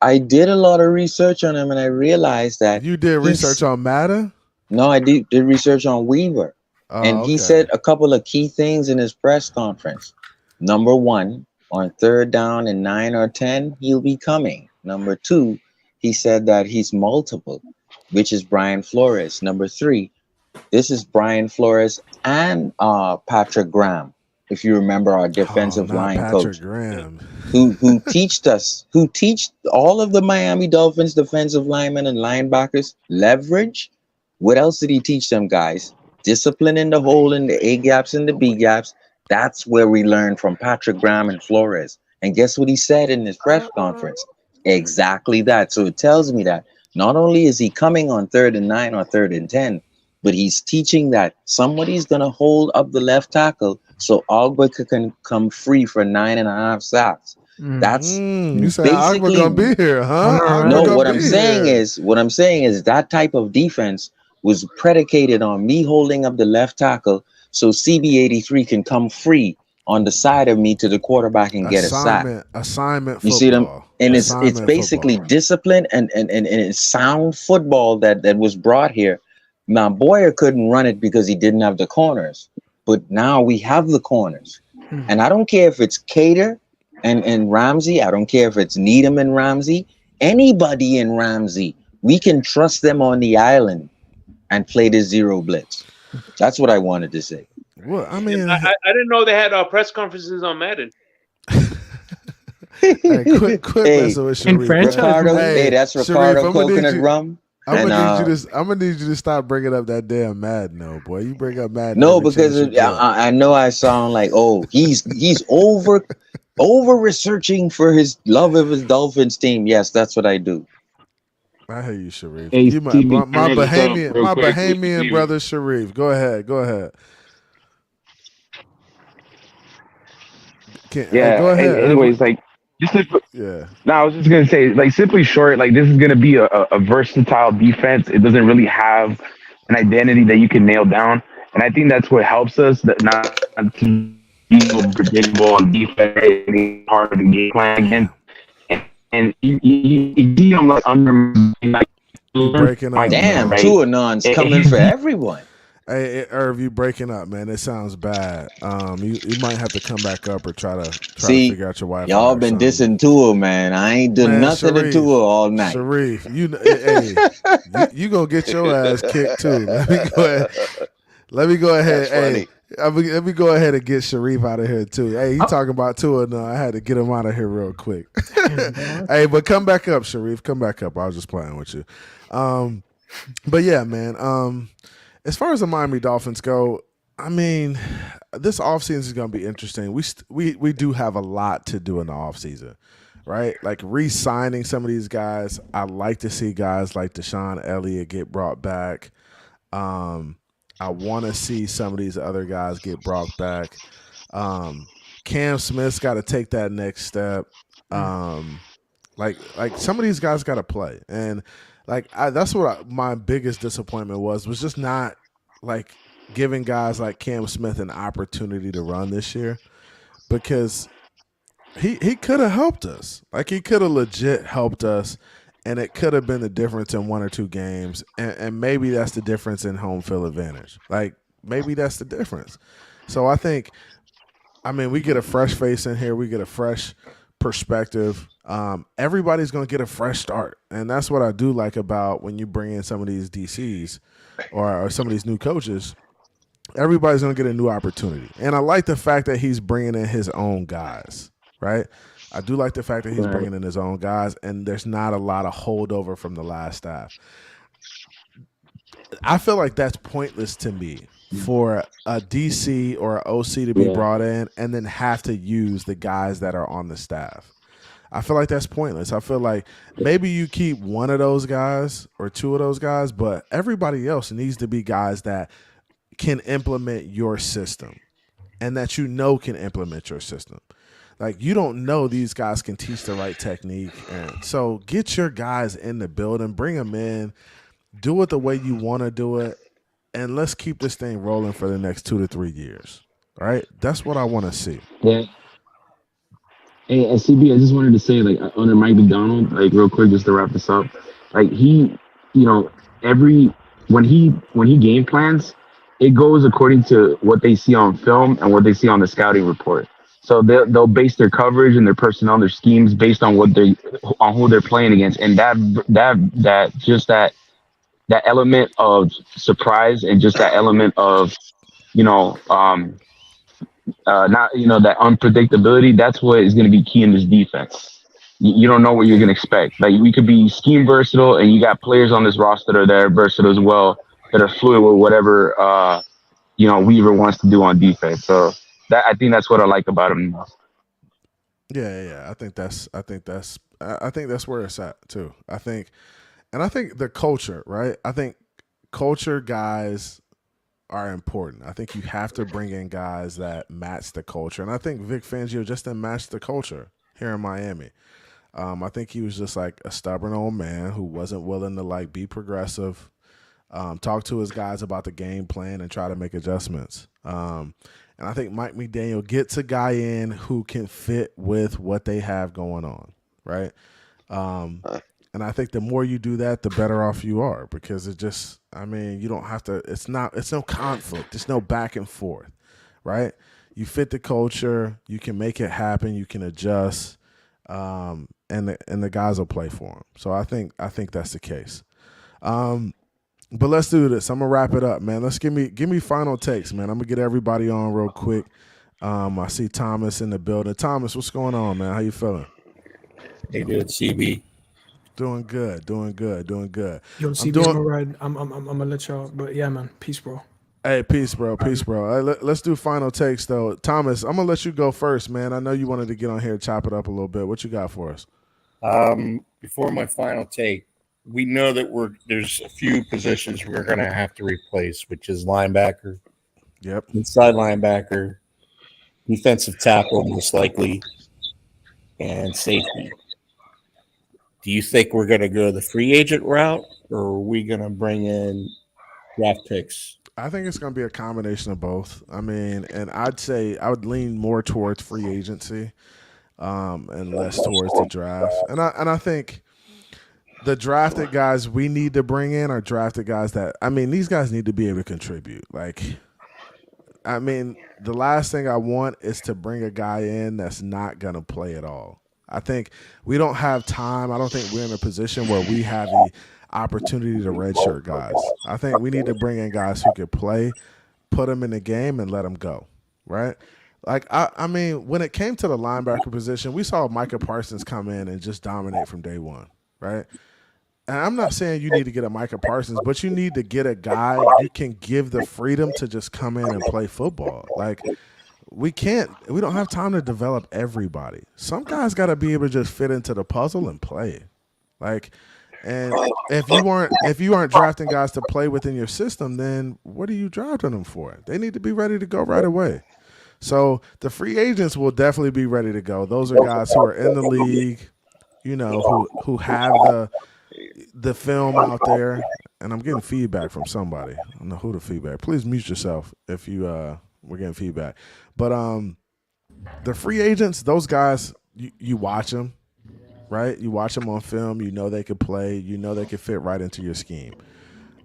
I did a lot of research on him, and I realized that you did research on Madden. No, I did research on Weaver, and he said a couple of key things in his press conference. Number 1, on 3rd down and 9 or 10, he'll be coming. Number 2, he said that he's multiple, which is Brian Flores. Number 3, this is Brian Flores and Patrick Graham, if you remember, our defensive line Patrick coach, Graham. who teach all of the Miami Dolphins defensive linemen and linebackers leverage. What else did he teach them, guys? Discipline in the hole, in the A gaps and the B gaps. That's where we learned from Patrick Graham and Flores. And guess what he said in his press conference? Exactly that. So it tells me that not only is he coming on 3rd and 9 or 3rd and 10, but he's teaching that somebody's going to hold up the left tackle so Ogba can come free for 9.5 sacks. That's you said Ogba gonna be here, huh? No, what I'm saying is that type of defense was predicated on me holding up the left tackle so CB83 can come free on the side of me to the quarterback and get a sack. Assignment football. You see them? And it's basically discipline and sound football that was brought here. Now Boyer couldn't run it because he didn't have the corners, but now we have the corners, and I don't care if it's Cater and Ramsey. I don't care if it's Needham and Ramsey. Anybody in Ramsey, we can trust them on the island and play the zero blitz. That's what I wanted to say. Well, I mean, I didn't know they had press conferences on Madden. Hey, quit messing with Sharif. Ricardo, that's Ricardo coconut rum. I'm gonna need you to stop bringing up that damn Madden, no boy. You bring up Madden. No, because I know I sound like, oh, he's over researching for his love of his Dolphins team. Yes, that's what I do. I hear you, Sharif. Hey, You Stevie, my quick, Bahamian brother Sharif. Go ahead. Yeah. Go ahead. Anyways, like yeah. No, I was just gonna say, like, simply short, like, this is gonna be a versatile defense. It doesn't really have an identity that you can nail down, and I think that's what helps us. That not to be so predictable on defense, any part of the game plan again. And you see them like under like breaking up. Damn, Tuanon's coming for everyone. Hey, Irv, you breaking up, man. It sounds bad. You might have to come back up or try to figure out your Wi-Fi. Y'all been dissing Tua, man. I ain't done nothing to Tua all night. Sharif, you gonna get your ass kicked too. Let me go ahead. Hey, let me go ahead and get Sharif out of here too. Hey, he talking about Tua now. I had to get him out of here real quick. Hey, but come back up, Sharif. Come back up. I was just playing with you. But yeah, man. As far as the Miami Dolphins go, I mean, this offseason is going to be interesting. We do have a lot to do in the offseason, right? Like re-signing some of these guys. I like to see guys like Deshaun Elliott get brought back. I want to see some of these other guys get brought back. Cam Smith's got to take that next step. Like some of these guys got to play, and that's what my biggest disappointment was just not like giving guys like Cam Smith an opportunity to run this year, because he could have helped us. Like he could have legit helped us, and it could have been the difference in one or two games, and maybe that's the difference in home field advantage. Like maybe that's the difference. So I mean, we get a fresh face in here. We get a fresh perspective. Everybody's going to get a fresh start. And that's what I do like about when you bring in some of these DCs or some of these new coaches. Everybody's going to get a new opportunity. And I like the fact that he's bringing in his own guys, right? I do like the fact that he's bringing in his own guys, and there's not a lot of holdover from the last staff. I feel like that's pointless to me for a DC or an OC to be brought in and then have to use the guys that are on the staff. I feel like that's pointless. I feel like maybe you keep one of those guys or two of those guys, but everybody else needs to be guys that can implement your system and that can implement your system. Like, you don't know these guys can teach the right technique. And so get your guys in the building, bring them in, do it the way you want to do it, and let's keep this thing rolling for the next 2 to 3 years. All right? That's what I want to see. Yeah. Hey, CB, I just wanted to say, like, under Mike McDonald, like, real quick, just to wrap this up, like, he, when he game plans, it goes according to what they see on film and what they see on the scouting report. So they'll base their coverage and their personnel, their schemes based on on who they're playing against, and that element of surprise and just that element of, that unpredictability, that's what is going to be key in this defense. You don't know what you're going to expect. Like, we could be scheme versatile, and you got players on this roster that are there versatile as well, that are fluid with whatever, Weaver wants to do on defense. So I think that's what I like about him. Yeah. I think that's where it's at too. I think the culture, right? I think culture guys are important. I think you have to bring in guys that match the culture. And I think Vic Fangio just didn't match the culture here in Miami. I think he was just like a stubborn old man who wasn't willing to like be progressive, talk to his guys about the game plan and try to make adjustments. And I think Mike McDaniel gets a guy in who can fit with what they have going on, right? And I think the more you do that, the better off you are, because it just, I mean, you don't have to, it's no conflict. There's no back and forth, right? You fit the culture, you can make it happen, you can adjust, and the guys will play for them. So I think that's the case. But let's do this. I'm gonna wrap it up, man. Let's give me final takes, man. I'm gonna get everybody on real quick. I see Thomas in the building. Thomas, what's going on, man? How you feeling? Hey, dude, CB. Doing good. Yo, CB, I'm alright. I'm gonna let y'all. But yeah, man. Peace, bro. Hey, peace, bro. Peace, bro. Let's do final takes, though. Thomas, I'm gonna let you go first, man. I know you wanted to get on here and chop it up a little bit. What you got for us? Before my final take, we know that there's a few positions we're gonna have to replace, which is linebacker, inside linebacker, defensive tackle, most likely, and safety. Do you think we're going to go the free agent route, or are we going to bring in draft picks? I think it's going to be a combination of both. I mean, and I'd say I would lean more towards free agency, and less towards the draft. And I think the drafted guys we need to bring in are drafted guys that, I mean, these guys need to be able to contribute. Like, I mean, the last thing I want is to bring a guy in that's not going to play at all. I think we don't have time. I don't think we're in a position where we have the opportunity to redshirt guys. I think we need to bring in guys who can play, put them in the game, and let them go, right? Like, I mean, when it came to the linebacker position, we saw Micah Parsons come in and just dominate from day one, right? And I'm not saying you need to get a Micah Parsons, but you need to get a guy you can give the freedom to just come in and play football. Like, we don't have time to develop everybody. Some guys got to be able to just fit into the puzzle and play. Like, and if you aren't drafting guys to play within your system, then what are you drafting them for? They need to be ready to go right away. So the free agents will definitely be ready to go. Those are guys who are in the league, you know, who have the film out there. And I'm getting feedback from somebody. I don't know who the feedback. Please mute yourself if you we're getting feedback. But the free agents, those guys, you watch them, right? You watch them on film. You know they could play. You know they could fit right into your scheme.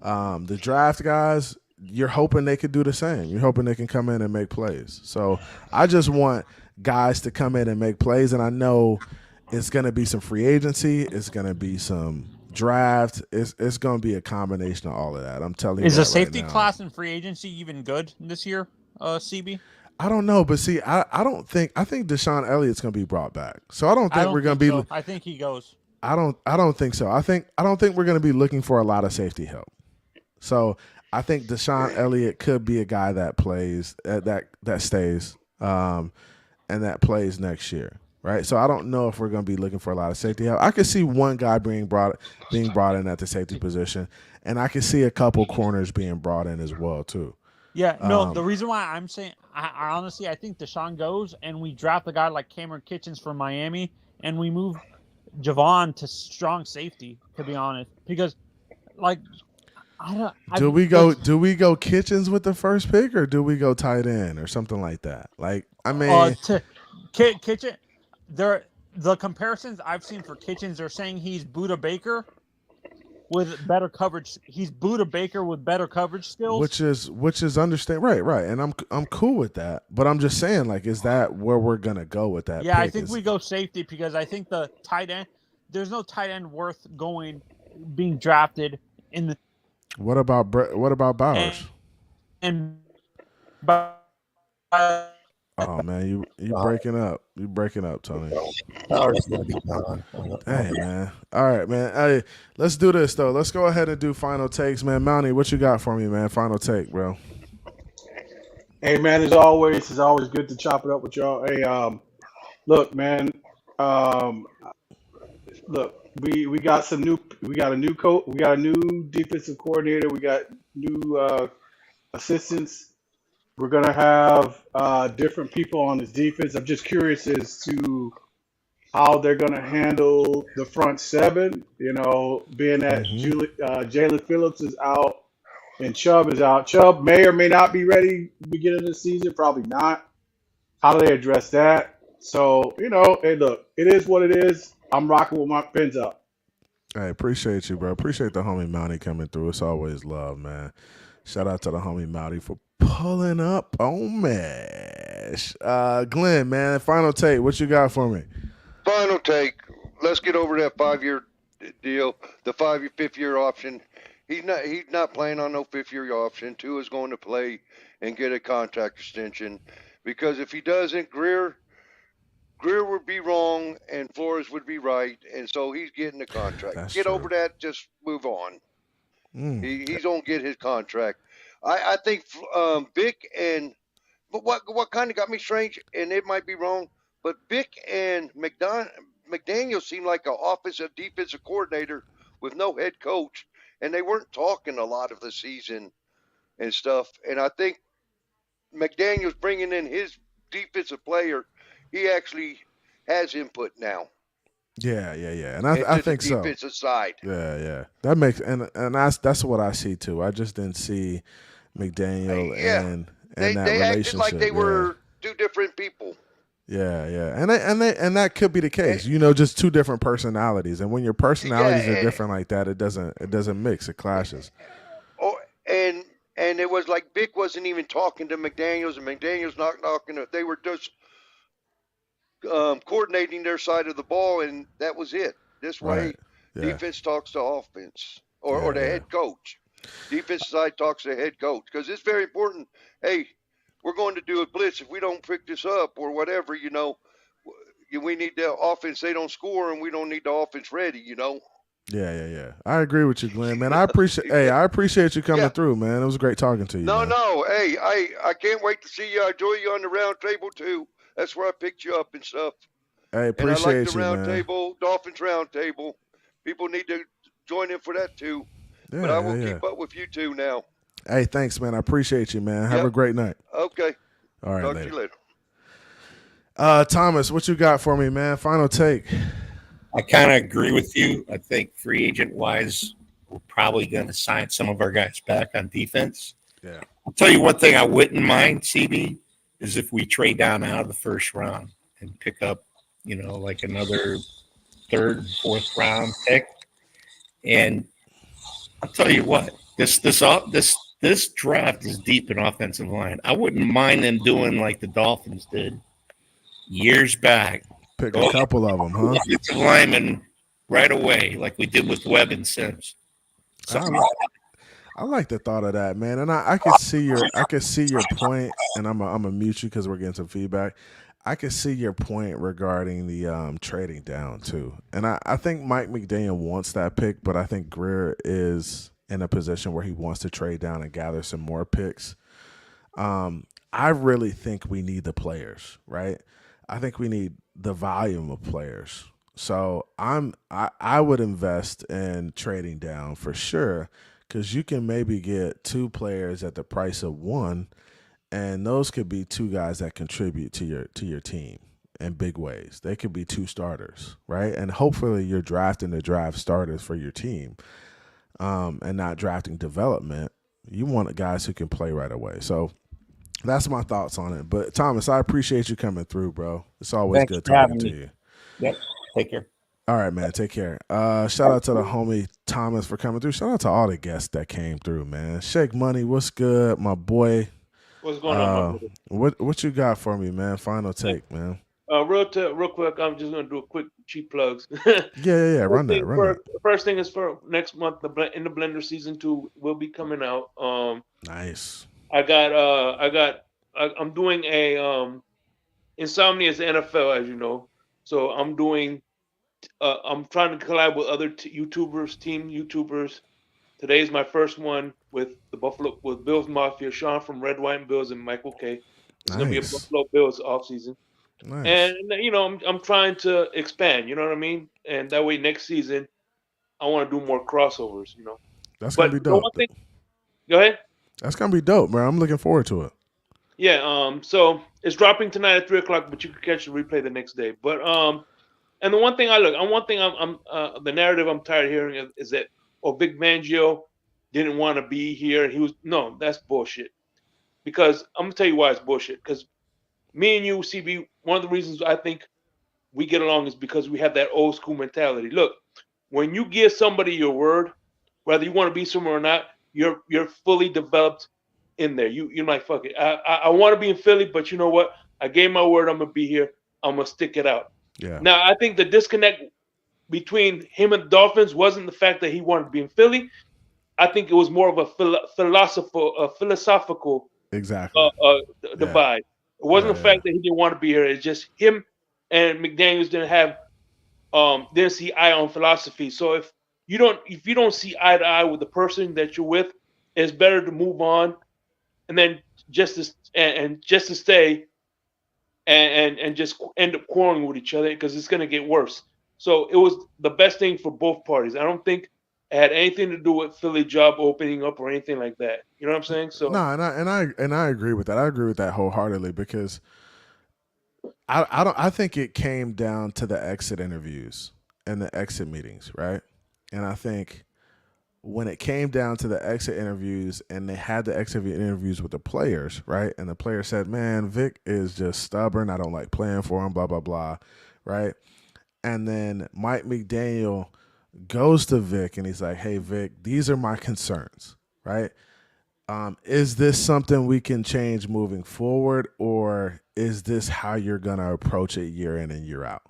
The draft guys, you're hoping they could do the same. You're hoping they can come in and make plays. So I just want guys to come in and make plays, and I know it's going to be some free agency. It's going to be some draft. It's going to be a combination of all of that. I'm telling you. Is the safety class in free agency even good this year, CB? I don't know, but see, I think Deshaun Elliott's going to be brought back. So I don't think we're going to be. So. I think he goes. I don't think so. I don't think we're going to be looking for a lot of safety help. So I think Deshaun Elliott could be a guy that plays that stays and that plays next year, right? So I don't know if we're going to be looking for a lot of safety help. I could see one guy being brought in at the safety position, and I could see a couple corners being brought in as well too. Yeah, no, the reason why I'm saying, I honestly, I think Deshaun goes, and we draft a guy like Cameron Kitchens from Miami, and we move Javon to strong safety, to be honest. Because, like, Do we go Kitchens with the first pick, or do we go tight end or something like that? Like, I mean, Kitchen, the comparisons I've seen for Kitchens are saying he's Buda Baker with better coverage. He's Buda Baker with better coverage skills, which is understand right, and I'm cool with that. But I'm just saying, like, is that where we're gonna go with that? Yeah, I think we go safety, because I think the tight end. There's no tight end worth being drafted in the. What about Bowers? Oh man, you breaking up. You breaking up, Tony. Bowers gonna be gone. Hey man. All right, man. Hey, let's do this though. Let's go ahead and do final takes, man. Mountie, what you got for me, man? Final take, bro. Hey man, as always, it's always good to chop it up with y'all. Hey, look, man. Look, we got a new coach, we got a new defensive coordinator, we got new assistants. We're gonna have different people on this defense. I'm just curious as to how they're gonna handle the front seven. You know, being that Jalen Phillips is out and Chubb is out. Chubb may or may not be ready at the beginning of the season. Probably not. How do they address that? So, you know, hey, look, it is what it is. I'm rocking with my pins up. I appreciate you, bro. Appreciate the homie Mounty coming through. It's always love, man. Shout out to the homie Mounty for pulling up on Mesh. Glenn, man, final take. What you got for me? Final take. Let's get over that 5-year deal. The 5-year, 5th-year option. He's not playing on no 5th-year option. Tua is going to play and get a contract extension, because if he doesn't, Greer would be wrong and Flores would be right, and so he's getting the contract. That's get true. over that. Just move on. He's gonna get his contract. I think Vic and what kind of got me strange, and it might be wrong, but Vic and McDaniel seemed like an offensive defensive coordinator with no head coach, and they weren't talking a lot of the season and stuff. And I think McDaniel's bringing in his defensive player. He actually has input now. Yeah, and I think so. Defensive side. Yeah. That makes and that's what I see too. I just didn't see McDaniel and that they relationship. acted like they were two different people. Yeah, and that could be the case. Just two different personalities, and when your personalities are different like that, it doesn't mix. It clashes. Oh, and it was like Vic wasn't even talking to McDaniels, and McDaniels not talking to. They were just coordinating their side of the ball, and that was it. This way, defense talks to offense or the head coach. Defense side talks to the head coach, because it's very important. Hey, we're going to do a blitz. If we don't pick this up or whatever, we need the offense. They don't score, and we don't need the offense ready. Yeah. I agree with you, Glenn. Man, I appreciate you coming through, man. It was great talking to you. No. Hey, I can't wait to see you. I enjoy you on the round table too. That's where I picked you up and stuff. Hey, appreciate and I like the round man. table, Dolphins round table. People need to join in for that too. Yeah, but I will keep up with you two now. Hey, thanks, man. I appreciate you, man. Have a great night. Okay. All right, Talk to you later. Thomas, what you got for me, man? Final take. I kind of agree with you. I think free agent wise, we're probably going to sign some of our guys back on defense. Yeah. I'll tell you one thing I wouldn't mind, CB, is if we trade down out of the first round and pick up, like another 3rd, 4th round pick. And I'll tell you what, this draft is deep in offensive line. I wouldn't mind them doing like the Dolphins did years back. Pick a couple of them, huh? Offensive linemen right away, like we did with Webb and Sims. I like the thought of that, man, and I can see your point, and I'm a mute you because we're getting some feedback. I can see your point regarding the trading down too, and I think Mike McDaniel wants that pick, but I think Greer is in a position where he wants to trade down and gather some more picks. I really think we need the players, right? I think we need the volume of players. So I would invest in trading down for sure, because you can maybe get 2 players at the price of 1, and those could be 2 guys that contribute to your team in big ways. They could be 2 starters, right? And hopefully you're drafting the draft starters for your team, and not drafting development. You want guys who can play right away. So that's my thoughts on it. But Thomas, I appreciate you coming through, bro. It's always good talking to you. Yep. Take care. All right, man. Take care. Shout out to the homie Thomas for coming through. Shout out to all the guests that came through, man. Shake Money, what's good, my boy? What's going on? What you got for me, man? Final take, man. Real quick, I'm just gonna do a quick cheap plugs. Yeah. Run that. First thing is for next month, in the Blender season 2 will be coming out. Nice. I'm doing a Insomnia is the NFL, as you know. So I'm doing. I'm trying to collab with other team YouTubers. Today's my first one with Bills Mafia, Sean from Red, White, and Bills, and Michael K. It's gonna be a Buffalo Bills offseason. Nice. And I'm trying to expand. You know what I mean? And that way next season, I want to do more crossovers. That's gonna be dope. Go ahead. That's gonna be dope, man. I'm looking forward to it. Yeah. So it's dropping tonight at 3:00, but you can catch the replay the next day. But and the one thing the narrative I'm tired of hearing is that Vic Fangio didn't want to be here. That's bullshit. Because I'm gonna tell you why it's bullshit. Because me and you, CB, one of the reasons I think we get along is because we have that old school mentality. Look, when you give somebody your word, whether you want to be somewhere or not, you're fully developed in there. You're like, fuck it. I want to be in Philly, but you know what? I gave my word. I'm gonna be here. I'm gonna stick it out. Yeah. Now I think the disconnect between him and the Dolphins wasn't the fact that he wanted to be in Philly. I think it was more of a philosophical Exactly. divide. It wasn't the fact that he didn't want to be here. It's just him and McDaniels didn't see eye on philosophy. So if you don't see eye to eye with the person that you're with, it's better to move on and then just to stay and just end up quarreling with each other because it's going to get worse. So it was the best thing for both parties. I don't think it had anything to do with Philly job opening up or anything like that. You know what I'm saying? So no, and I agree with that. I agree with that wholeheartedly because I think it came down to the exit interviews and the exit meetings, right? And I think when it came down to the exit interviews and they had the exit interviews with the players, right? And the player said, man, Vic is just stubborn. I don't like playing for him, blah, blah, blah, right? And then Mike McDaniel goes to Vic and he's like, hey, Vic, these are my concerns, right? Is this something we can change moving forward, or is this how you're going to approach it year in and year out?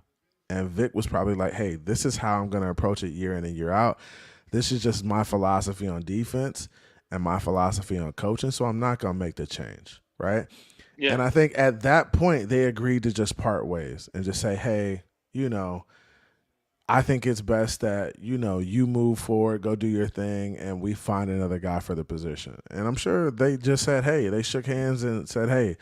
And Vic was probably like, hey, this is how I'm going to approach it year in and year out. This is just my philosophy on defense and my philosophy on coaching, so I'm not going to make the change, right? Yeah. And I think at that point they agreed to just part ways and just say, hey, I think it's best that, you move forward, go do your thing, and we find another guy for the position. And I'm sure they just said, hey, they shook hands and said, hey,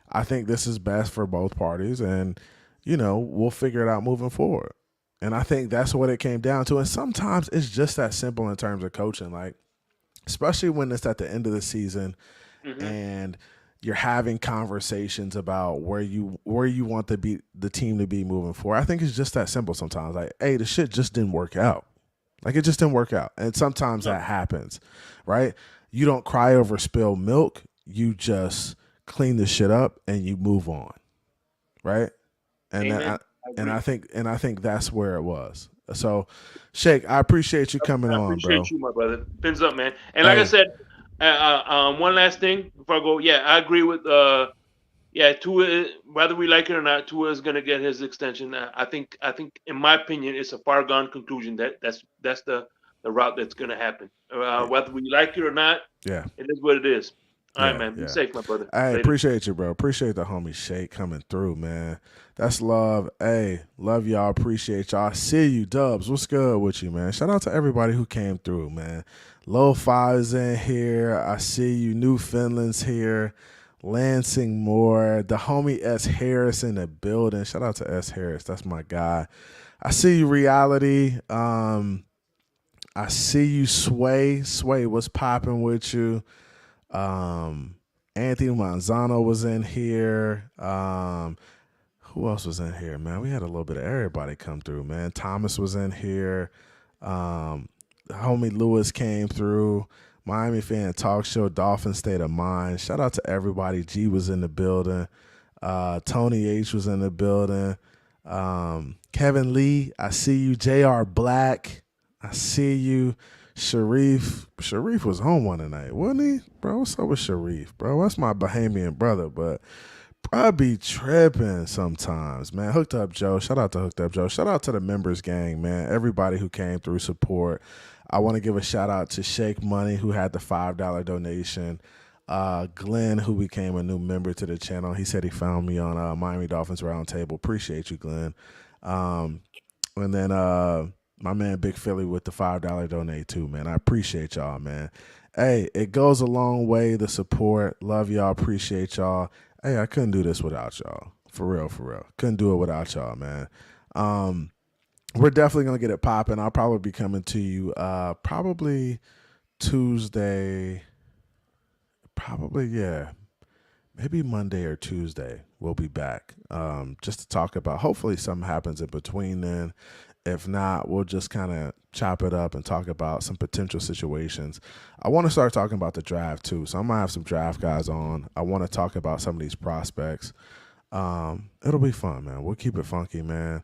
I think this is best for both parties, and, we'll figure it out moving forward. And I think that's what it came down to. And sometimes it's just that simple in terms of coaching, like, especially when it's at the end of the season and you're having conversations about where you want the team to be moving forward. I think it's just that simple sometimes. Like, hey, the shit just didn't work out. Like, it just didn't work out. And sometimes that happens, right? You don't cry over spilled milk. You just clean the shit up and you move on, right? And I think that's where it was. So, Shake, I appreciate you coming on, bro. I appreciate you, my brother. Pins up, man. And like I said, one last thing before I go. Yeah, I agree with Tua. Whether we like it or not, Tua is going to get his extension. I think, in my opinion, it's a far gone conclusion. That's the route that's going to happen. Whether we like it or not, it is what it is. All right, man. Be safe, my brother. I appreciate you, bro. Appreciate the homie Shake coming through, man. That's love. Hey, love y'all. Appreciate y'all. I see you, Dubs. What's good with you, man? Shout out to everybody who came through, man. Lo-Fi is in here. I see you. Newfoundland's here. Lansing Moore. The homie S. Harris in the building. Shout out to S. Harris. That's my guy. I see you, Reality. I see you, Sway. Sway, what's popping with you? Anthony Manzano was in here. Who else was in here, man? We had a little bit of everybody come through, man. Thomas was in here. Homie Lewis came through. Miami Fan Talk Show, Dolphin State of Mind. Shout out to everybody. G was in the building. Tony H was in the building. Kevin Lee, I see you. JR Black, I see you. Sharif was home one tonight, wasn't he? Bro, what's up with Sharif, bro? That's my Bahamian brother, but I be tripping sometimes, man. Hooked Up Joe. Shout out to Hooked Up Joe. Shout out to the members gang, man. Everybody who came through support. I want to give a shout out to Shake Money, who had the $5 donation. Glenn, who became a new member to the channel. He said he found me on Miami Dolphins Roundtable. Appreciate you, Glenn. And then my man Big Philly with the $5 donate too, man. I appreciate y'all, man. Hey, it goes a long way, the support. Love y'all. Appreciate y'all. Hey, I couldn't do this without y'all. For real, for real. Couldn't do it without y'all, man. We're definitely going to get it popping. I'll probably be coming to you probably Tuesday. Probably, yeah. Maybe Monday or Tuesday we'll be back just to talk about, hopefully something happens in between then. If not, we'll just kind of chop it up and talk about some potential situations. I want to start talking about the draft too. So I'm going to have some draft guys on. I want to talk about some of these prospects. It'll be fun, man. We'll keep it funky, man.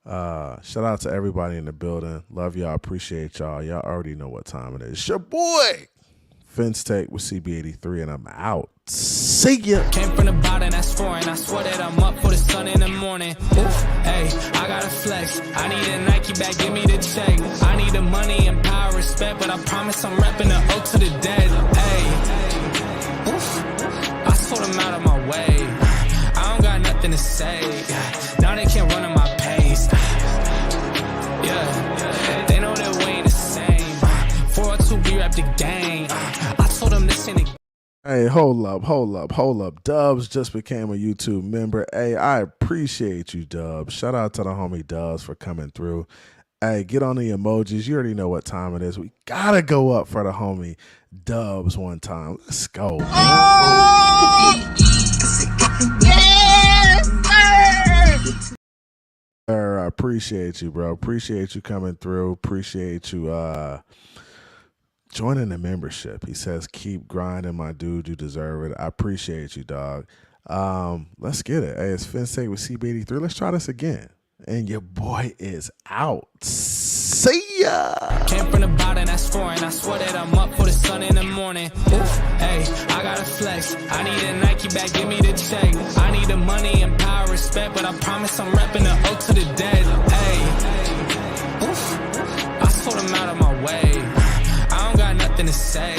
Shout out to everybody in the building. Love y'all. Appreciate y'all. Y'all already know what time it is. It's your boy, Fence Take with CB83, and I'm out. See ya. Came from the bottom, that's foreign. I swear that I'm up for the sun in the morning. Oof, hey, I gotta flex. I need a Nike bag, give me the check. I need the money and power, respect, but I promise I'm repping the O to the dead. Hey, oof, I sort them out of my way. I don't got nothing to say. Now they can't run at my pace. Yeah, they know that we ain't the same. 402, we rap the game. I told them this ain't a Hey, hold up. Dubs just became a YouTube member. Hey, I appreciate you, Dubs. Shout out to the homie Dubs for coming through. Hey, get on the emojis. You already know what time it is. We gotta go up for the homie Dubs one time. Let's go. Sir, I appreciate you, bro. Appreciate you coming through. Appreciate you joining the membership. He says, keep grinding, my dude. You deserve it. I appreciate you, dog. Let's get it. Hey, it's FinSake with CB83. Let's try this again. And your boy is out. See ya. Came from the bottom, that's foreign. I swear that I'm up for the sun in the morning. Oof, hey, I gotta flex. I need a Nike bag, give me the check. I need the money and power, respect, but I promise I'm repping the O to the dead. Hey, oof, I sort them out of my way. I don't got nothing to say.